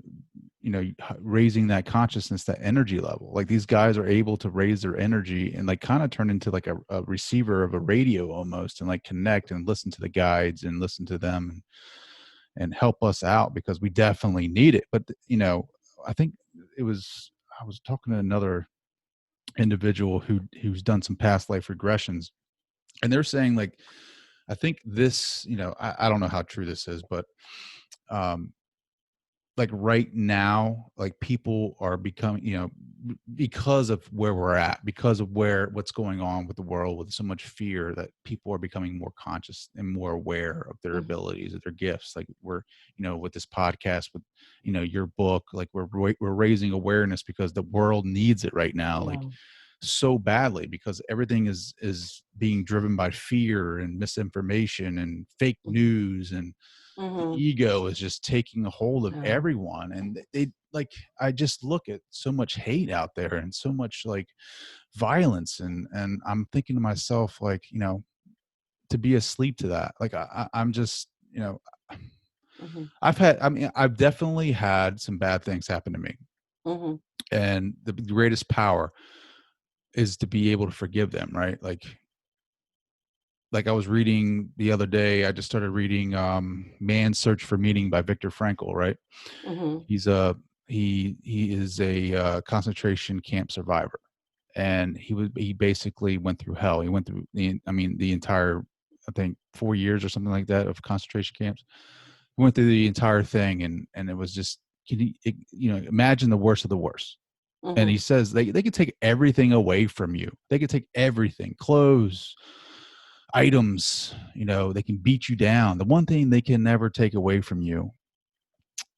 raising that consciousness, that energy level. Like these guys are able to raise their energy and like kind of turn into like a receiver of a radio almost, and like connect and listen to the guides and listen to them and help us out, because we definitely need it. But I think I was talking to another individual who's done some past life regressions, and they're saying like, I think this, I don't know how true this is, but like right now, like people are becoming, because of where we're at, because of what's going on with the world, with so much fear, that people are becoming more conscious and more aware of their abilities, of their gifts. Like we're, with this podcast, with, your book, like we're raising awareness because the world needs it right now. Like so badly, because everything is being driven by fear and misinformation and fake news, and the ego is just taking a hold of everyone. And they like, I just look at so much hate out there and so much like violence, and I'm thinking to myself, like, to be asleep to that. Like I'm just, I've definitely had some bad things happen to me, and the greatest power is to be able to forgive them, right? Like I was reading the other day, I just started reading Man's Search for Meaning by Viktor Frankl, right? He is a concentration camp survivor, and he basically went through hell. He went through the entire, I think 4 years or something like that of concentration camps. He went through the entire thing, and it was just, imagine the worst of the worst. And he says they could take everything away from you. They could take everything, clothes, items, they can beat you down. The one thing they can never take away from you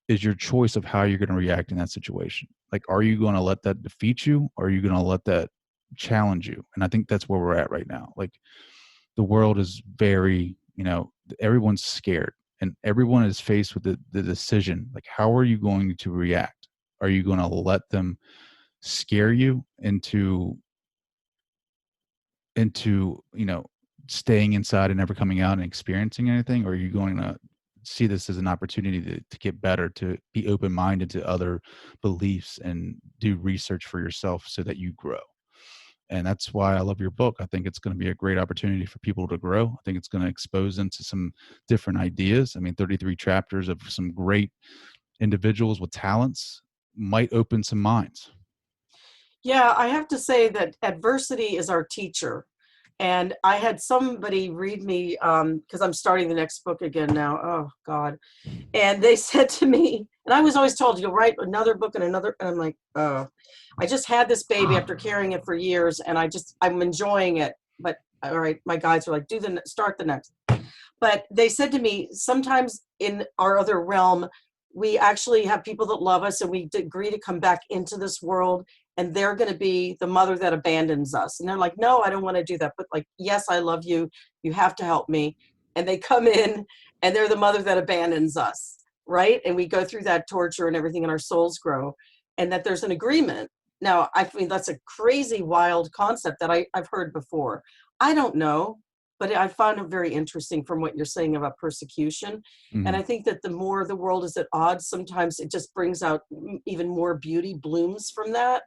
is your choice of how you're going to react in that situation. Like, are you going to let that defeat you, or are you going to let that challenge you? And I think that's where we're at right now. Like the world is very, everyone's scared, and everyone is faced with the decision. Like, how are you going to react? Are you going to let them scare you into staying inside and never coming out and experiencing anything? Or are you going to see this as an opportunity to get better, to be open-minded to other beliefs and do research for yourself so that you grow? And that's why I love your book. I think it's going to be a great opportunity for people to grow. I think it's going to expose them to some different ideas. 33 chapters of some great individuals with talents might open some minds. Yeah, I have to say that adversity is our teacher. And I had somebody read me, because I'm starting the next book again now. Oh, God. And they said to me, and I was always told, you'll write another book and another. And I'm like, oh, I just had this baby after carrying it for years, and I'm enjoying it. But all right, my guides are like, start the next. But they said to me, sometimes in our other realm, we actually have people that love us, and we agree to come back into this world, and they're going to be the mother that abandons us. And they're like, no, I don't want to do that. But like, yes, I love you. You have to help me. And they come in, and they're the mother that abandons us, right? And we go through that torture and everything, and our souls grow, and that there's an agreement. Now, I mean, that's a crazy, wild concept that I've heard before. I don't know. But I found it very interesting from what you're saying about persecution. And I think that the more the world is at odds, sometimes it just brings out even more beauty blooms from that.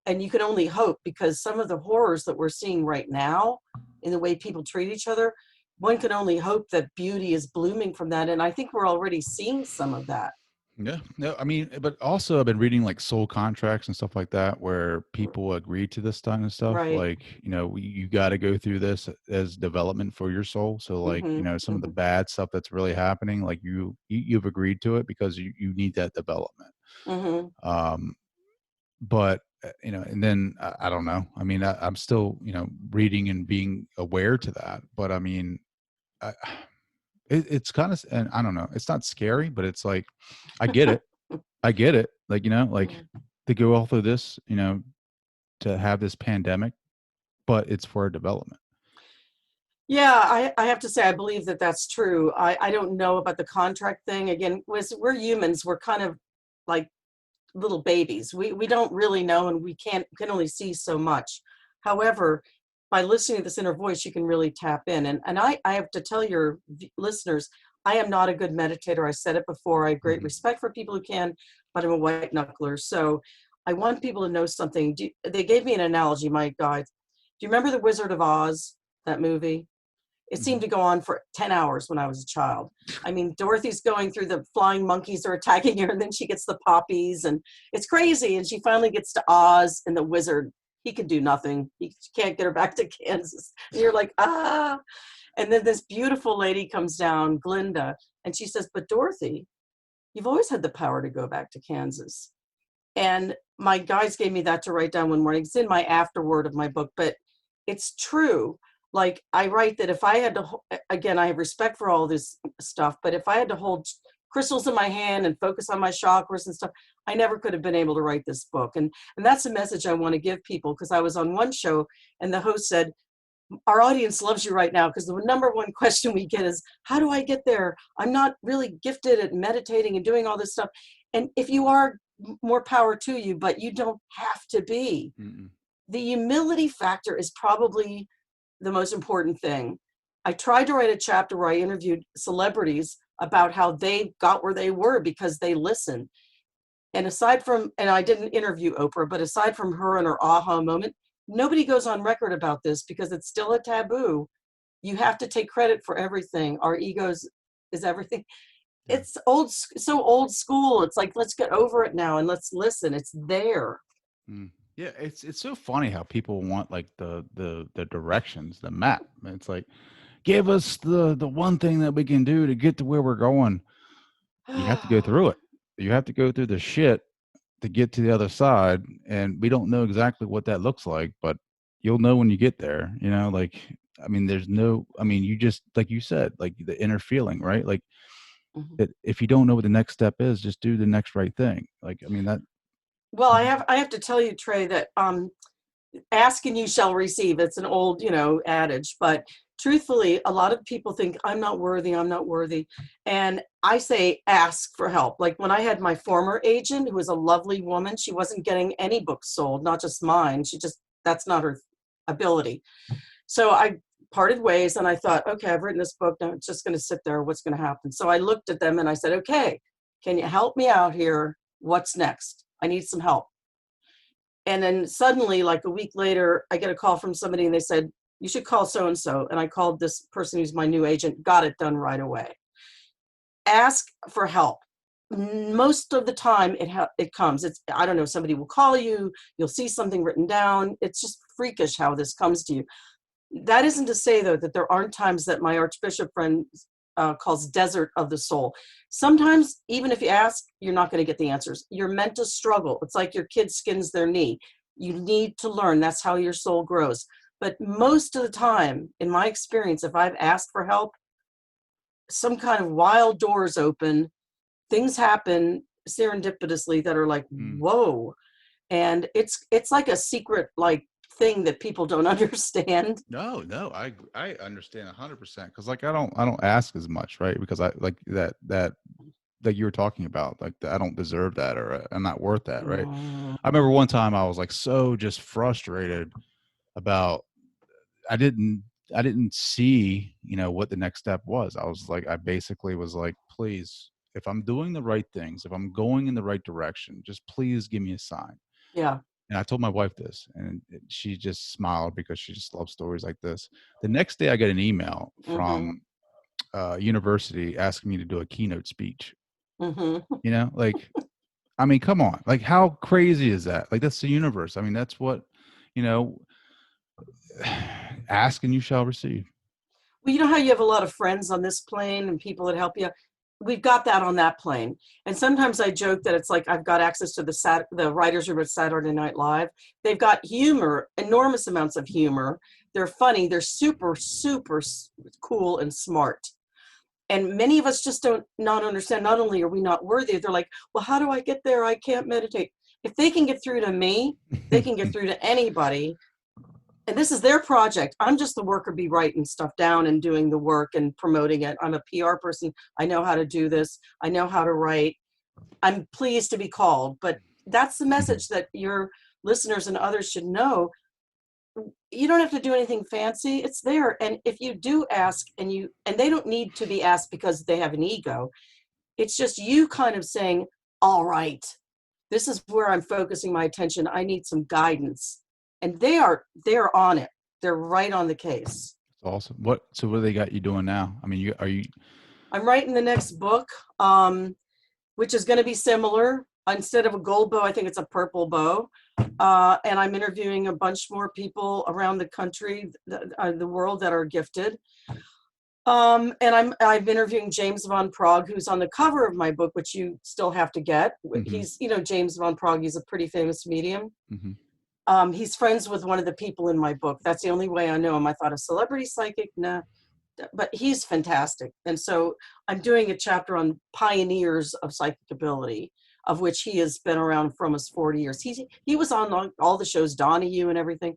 And you can only hope, because some of the horrors that we're seeing right now in the way people treat each other, one can only hope that beauty is blooming from that. And I think we're already seeing some of that. Yeah, no, I mean, but also I've been reading like soul contracts and stuff like that, where people agree to this kind of stuff. Right. Like, you got to go through this as development for your soul. So like, some of the bad stuff that's really happening, like you've agreed to it because you need that development. But and then I don't know. I mean, I'm still, reading and being aware to that. But I mean, it's kind of, and I don't know, it's not scary, but it's like, I get it. I get it. Like, to go all through this, to have this pandemic, but it's for development. Yeah, I have to say, I believe that that's true. I don't know about the contract thing. Again, we're humans. We're kind of like little babies. We don't really know, and we can only see so much. However, by listening to this inner voice, you can really tap in. And I have to tell your listeners, I am not a good meditator. I said it before. I have great respect for people who can, but I'm a white knuckler. So I want people to know something. They gave me an analogy, my guides. Do you remember The Wizard of Oz, that movie? It seemed to go on for 10 hours when I was a child. I mean, Dorothy's going through, the flying monkeys are attacking her, and then she gets the poppies, and it's crazy. And she finally gets to Oz, and the wizard, he could do nothing. He can't get her back to Kansas. And you're like, ah. And then this beautiful lady comes down, Glinda, and she says, but Dorothy, you've always had the power to go back to Kansas. And my guides gave me that to write down one morning. It's in my afterword of my book, but it's true. Like, I write that if I had to, again, I have respect for all this stuff, but if I had to hold crystals in my hand and focus on my chakras and stuff, I never could have been able to write this book. And that's a message I want to give people, because I was on one show and the host said, our audience loves you right now, because the number one question we get is, how do I get there? I'm not really gifted at meditating and doing all this stuff. And if you are, more power to you, but you don't have to be. The humility factor is probably the most important thing. I tried to write a chapter where I interviewed celebrities about how they got where they were because they listened. And aside from, and I didn't interview Oprah, but aside from her and her aha moment, nobody goes on record about this because it's still a taboo. You have to take credit for everything. Our egos is everything. It's so old school. It's like, let's get over it now and let's listen. It's there. Yeah, it's so funny how people want like the directions, the map. It's like, give us the one thing that we can do to get to where we're going. You have to go through it. You have to go through the shit to get to the other side, and we don't know exactly what that looks like, but you'll know when you get there. Like, I mean, you just, like you said, like the inner feeling, right? Like, that if you don't know what the next step is, just do the next right thing. Like, I mean, that. Well, I have to tell you, Trey, that ask and you shall receive. It's an old, adage, but truthfully, a lot of people think I'm not worthy. And I say, ask for help. Like when I had my former agent, who was a lovely woman, she wasn't getting any books sold, not just mine. That's not her ability. So I parted ways and I thought, okay, I've written this book. Now it's just going to sit there. What's going to happen? So I looked at them and I said, okay, can you help me out here? What's next? I need some help. And then suddenly, like a week later, I get a call from somebody and they said, you should call so-and-so. And I called this person who's my new agent, got it done right away. Ask for help. Most of the time it comes. I don't know, somebody will call you, you'll see something written down. It's just freakish how this comes to you. That isn't to say, though, that there aren't times that my Archbishop friend calls desert of the soul. Sometimes, even if you ask, you're not going to get the answers. You're meant to struggle. It's like your kid skins their knee. You need to learn. That's how your soul grows. But most of the time, in my experience, if I've asked for help, some kind of wild doors open, things happen serendipitously that are like, whoa. And it's like a secret, like, thing that people don't understand. No, I understand 100%, because like I don't ask as much, right? Because I like that you were talking about, like I don't deserve that, or I'm not worth that, right? I remember one time I was like so just frustrated about, I didn't didn't see, what the next step was. I basically was like, please, if I'm doing the right things, if I'm going in the right direction, just please give me a sign. Yeah. And I told my wife this, and she just smiled because she just loves stories like this. The next day I got an email from university asking me to do a keynote speech. Like, I mean, come on, like, how crazy is that? Like, that's the universe. I mean, that's what, ask and you shall receive. Well, you know how you have a lot of friends on this plane and people that help you? We've got that on that plane. And sometimes I joke that it's like I've got access to the writers' room at Saturday Night Live. They've got humor, enormous amounts of humor. They're funny. They're super, super cool and smart. And many of us just don't not understand. Not only are we not worthy, they're like, well, how do I get there? I can't meditate. If they can get through to me, they can get through to anybody. And this is their project. I'm just the worker bee writing stuff down and doing the work and promoting it. I'm a PR person. I know how to do this. I know how to write. I'm pleased to be called. But that's the message that your listeners and others should know. You don't have to do anything fancy. It's there. And if you do ask and they don't need to be asked because they have an ego. It's just you kind of saying, all right, this is where I'm focusing my attention. I need some guidance. And they're on it. They're right on the case. That's awesome. What do they got you doing now? I mean, I'm writing the next book, which is going to be similar. Instead of a gold bow, I think it's a purple bow. And I'm interviewing a bunch more people around the country, the world, that are gifted. And I'm interviewing James Van Praagh, who's on the cover of my book, which you still have to get. He's, James Van Praagh, he's a pretty famous medium. He's friends with one of the people in my book. That's the only way I know him. I thought a celebrity psychic, nah, but he's fantastic. And so I'm doing a chapter on pioneers of psychic ability, of which he has been around for almost 40 years. He was on all the shows, Donahue and everything.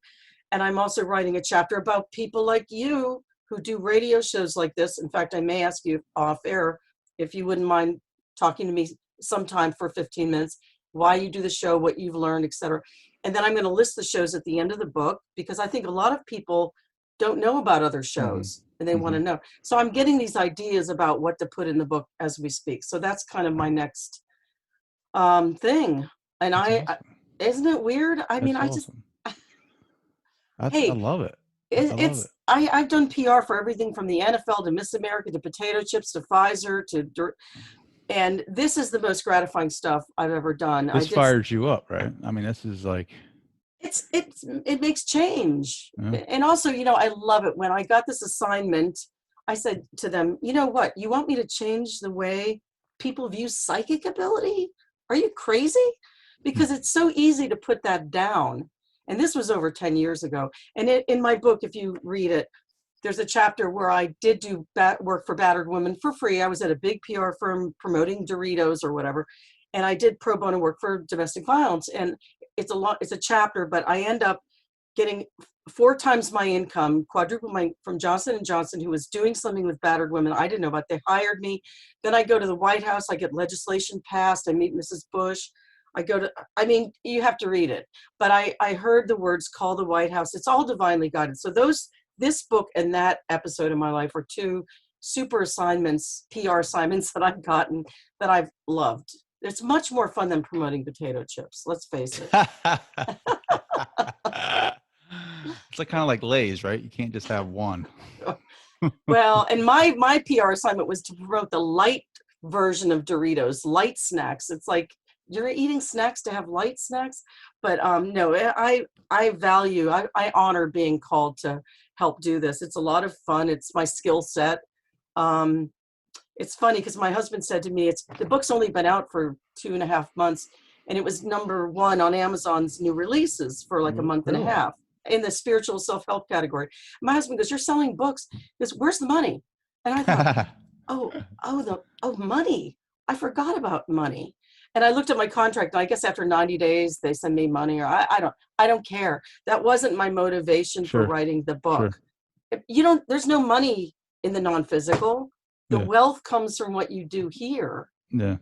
And I'm also writing a chapter about people like you who do radio shows like this. In fact, I may ask you off air if you wouldn't mind talking to me sometime for 15 minutes, why you do the show, what you've learned, etc. And then I'm going to list the shows at the end of the book, because I think a lot of people don't know about other shows and they want to know. So I'm getting these ideas about what to put in the book as we speak. So that's kind of my next thing. And awesome. Isn't it weird? I mean, awesome. Hey, I love it. I've done PR for everything from the NFL to Miss America to potato chips to Pfizer and this is the most gratifying stuff I've ever done. This fires you up, right? I mean, this is like... It makes change. Yeah. And also, I love it. When I got this assignment, I said to them, you know what? You want me to change the way people view psychic ability? Are you crazy? Because it's so easy to put that down. And this was over 10 years ago. And in my book, if you read it, there's a chapter where I did do work for battered women for free. I was at a big PR firm promoting Doritos or whatever. And I did pro bono work for domestic violence. And it's a chapter, but I end up getting 4 times my income, quadruple from Johnson & Johnson, who was doing something with battered women I didn't know about. They hired me. Then I go to the White House. I get legislation passed. I meet Mrs. Bush. You have to read it. But I heard the words, call the White House. It's all divinely guided. So this book and that episode of my life were 2 super assignments, PR assignments that I've gotten that I've loved. It's much more fun than promoting potato chips. Let's face it. It's kind of like Lay's, right? You can't just have one. Well, and my PR assignment was to promote the light version of Doritos, light snacks. It's like you're eating snacks to have light snacks. But no, I honor being called to help do this. It's a lot of fun. It's my skill set. It's funny because my husband said to me, the book's only been out for 2.5 months, and it was #1 on Amazon's new releases for like a month and a half in the spiritual self-help category. My husband goes, "You're selling books." He goes, "Where's the money?" And I thought, money. I forgot about money. And I looked at my contract. I guess after 90 days, they send me money, or I don't care. That wasn't my motivation for writing the book. Sure. There's no money in the non-physical. The wealth comes from what you do here. Yeah.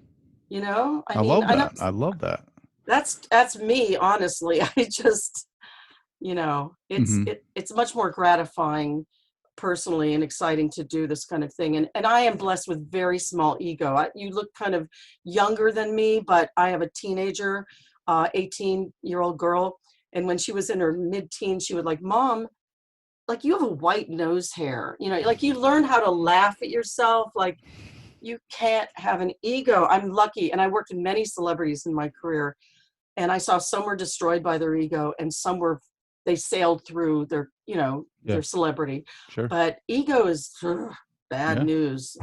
I love that. I love that. That's me, honestly. I just, it's much more gratifying personally and exciting to do this kind of thing. And I am blessed with very small ego. You look kind of younger than me, but I have a teenager, 18-year-old girl. And when she was in her mid-teens, she would like, Mom, like you have a white nose hair, like you learn how to laugh at yourself. Like you can't have an ego. I'm lucky. And I worked with many celebrities in my career, and I saw some were destroyed by their ego and some they sailed through their, their celebrity. Sure. But ego is bad Yeah. news.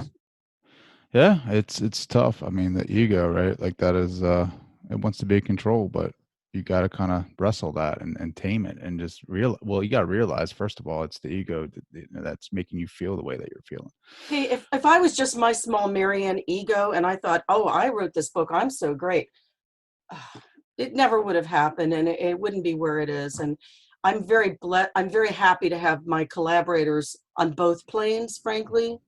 Yeah, it's tough. I mean, the ego, right? Like that is, it wants to be in control, but you got to kind of wrestle that and tame it and just you got to realize, first of all, it's the ego that's making you feel the way that you're feeling. Hey, if I was just my small Marianne ego and I thought, oh, I wrote this book, I'm so great, it never would have happened, and it wouldn't be where it is. And I'm very I'm very happy to have my collaborators on both planes, frankly.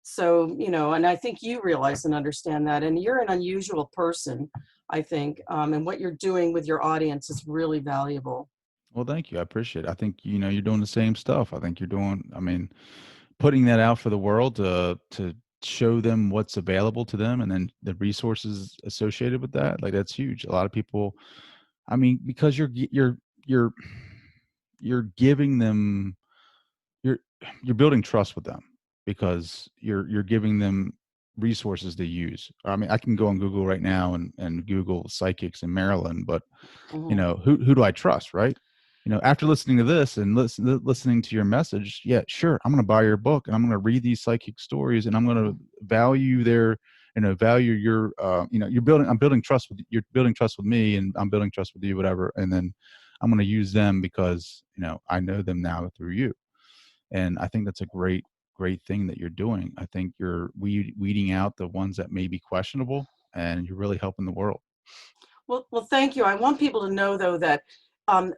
So, and I think you realize and understand that, and you're an unusual person, I think, and what you're doing with your audience is really valuable. Well, thank you. I appreciate it. I think, you're doing the same stuff. I think you're putting that out for the world to show them what's available to them, and then the resources associated with that. Like that's huge. A lot of people, because you're giving them, you're building trust with them, because you're giving them resources to use. I can go on Google right now and Google psychics in Maryland, but who do I trust, right? After listening to this and listening to your message, yeah, sure, I'm going to buy your book and I'm going to read these psychic stories, and I'm going to value value your, I'm building trust with, you're building trust with me, and I'm building trust with you, whatever. And then I'm going to use them because, I know them now through you. And I think that's a great thing that you're doing. I think you're weeding out the ones that may be questionable, and you're really helping the world. Well, thank you. I want people to know, though, that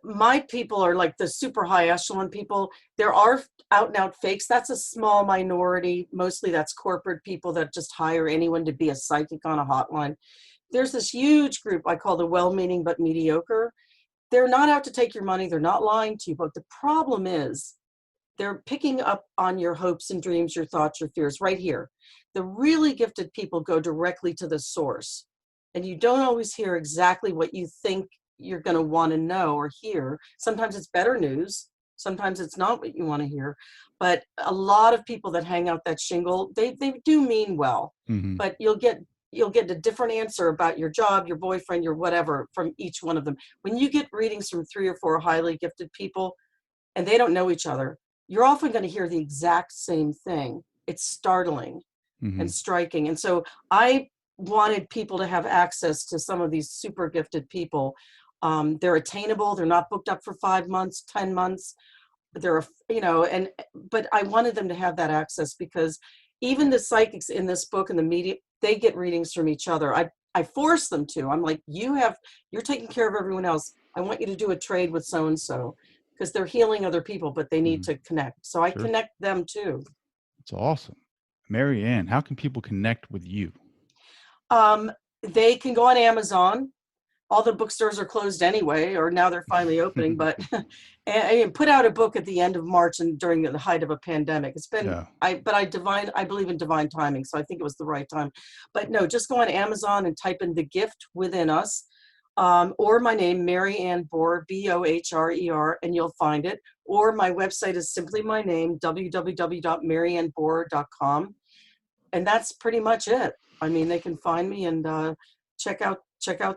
my people are like the super high echelon people. There are out and out fakes. That's a small minority. Mostly that's corporate people that just hire anyone to be a psychic on a hotline. There's this huge group I call the well-meaning but mediocre. They're not out to take your money. They're not lying to you. But the problem is they're picking up on your hopes and dreams, your thoughts, your fears right here. The really gifted people go directly to the source. And you don't always hear exactly what you think you're going to want to know or hear. Sometimes it's better news. Sometimes it's not what you want to hear. But a lot of people that hang out that shingle, they do mean well. Mm-hmm. But you'll get a different answer about your job, your boyfriend, your whatever from each one of them. When you get readings from 3 or 4 highly gifted people and they don't know each other, you're often going to hear the exact same thing. It's startling and striking. And so I wanted people to have access to some of these super gifted people. They're attainable. They're not booked up for 5 months, 10 months. But I wanted them to have that access, because even the psychics in this book and the media, they get readings from each other. I force them to. I'm like, you're taking care of everyone else. I want you to do a trade with so-and-so, because they're healing other people, but they need to connect. So I connect them too. It's awesome. Mary Ann, how can people connect with you? They can go on Amazon. All the bookstores are closed anyway, or now they're finally opening, but I put out a book at the end of March and during the height of a pandemic. It's been, I believe in divine timing, so I think it was the right time. But no, just go on Amazon and type in The Gift Within Us, or my name, Mary Ann Bohrer, Bohrer, and you'll find it. Or my website is simply my name, www.maryannbohrer.com. And that's pretty much it. They can find me and check out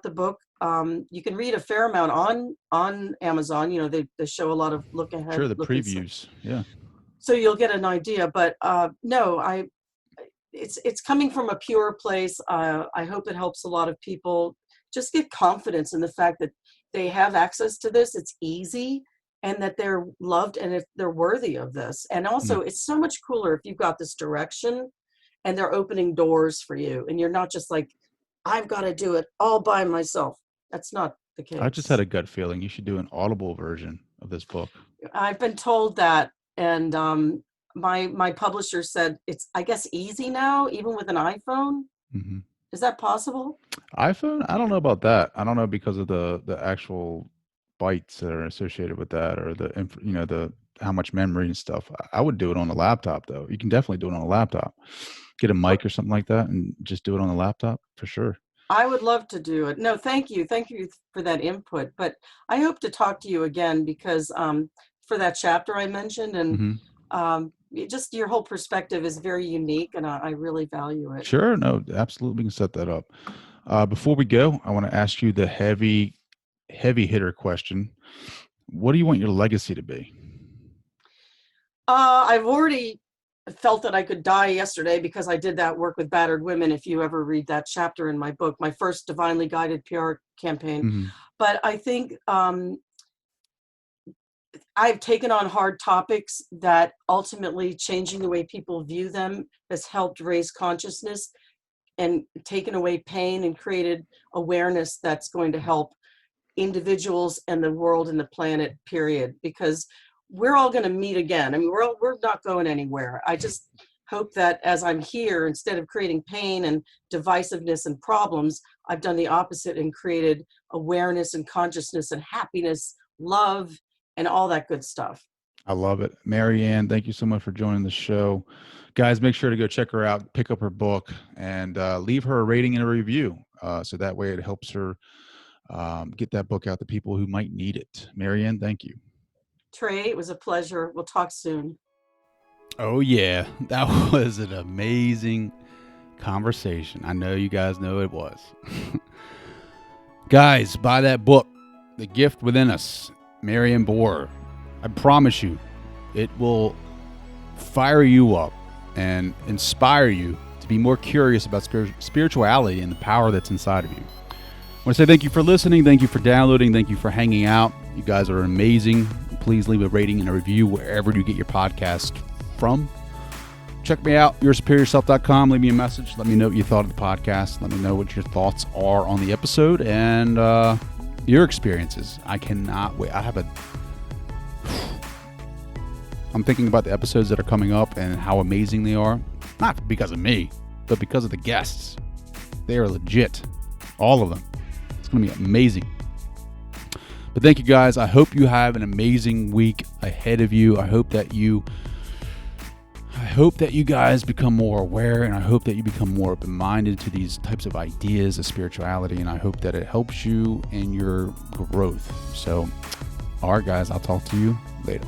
the book. You can read a fair amount on Amazon. They show a lot of look ahead. Sure, the previews. Yeah. So you'll get an idea. But no, it's coming from a pure place. I hope it helps a lot of people just get confidence in the fact that they have access to this. It's easy, and that they're loved, and if they're worthy of this. And also, it's so much cooler if you've got this direction and they're opening doors for you, and you're not just like, I've got to do it all by myself. That's not the case. I just had a gut feeling you should do an Audible version of this book. I've been told that, and my publisher said it's, I guess, easy now, even with an iPhone. Mm-hmm. Is that possible? iPhone? I don't know about that. I don't know, because of the actual bytes that are associated with that, or the how much memory and stuff. I would do it on a laptop, though. You can definitely do it on a laptop. Get a mic or something like that and just do it on a laptop for sure. I would love to do it. No, thank you. Thank you for that input. But I hope to talk to you again because for that chapter I mentioned, and just your whole perspective is very unique, and I really value it. Sure. No, absolutely. We can set that up. Before we go, I want to ask you the heavy hitter question. What do you want your legacy to be? I've already felt that I could die yesterday because I did that work with battered women. If you ever read that chapter in my book, my first divinely guided PR campaign. But I think I've taken on hard topics that ultimately changing the way people view them has helped raise consciousness and taken away pain and created awareness that's going to help individuals and the world and the planet, period. Because we're all going to meet again. I mean, we're not going anywhere. I just hope that as I'm here, instead of creating pain and divisiveness and problems, I've done the opposite and created awareness and consciousness and happiness, love, and all that good stuff. I love it. Mary Ann, thank you so much for joining the show. Guys, make sure to go check her out, pick up her book, and leave her a rating and a review. So that way it helps her get that book out to people who might need it. Mary Ann, thank you. Trey, it was a pleasure. We'll talk soon. Oh, yeah. That was an amazing conversation. I know you guys know it was. Guys, buy that book, The Gift Within Us, Mary Ann Bohrer. I promise you, it will fire you up and inspire you to be more curious about spirituality and the power that's inside of you. I want to say thank you for listening. Thank you for downloading. Thank you for hanging out. You guys are amazing. Please leave a rating and a review wherever you get your podcast from. Check me out, yoursuperiorself.com. Leave me a message. Let me know what you thought of the podcast. Let me know what your thoughts are on the episode and your experiences. I cannot wait. I'm thinking about the episodes that are coming up and how amazing they are. Not because of me, but because of the guests. They are legit. All of them. It's going to be amazing. But thank you guys. I hope you have an amazing week ahead of you. I hope that you guys become more aware, and I hope that you become more open-minded to these types of ideas of spirituality, and I hope that it helps you in your growth. So, all right, guys, I'll talk to you later.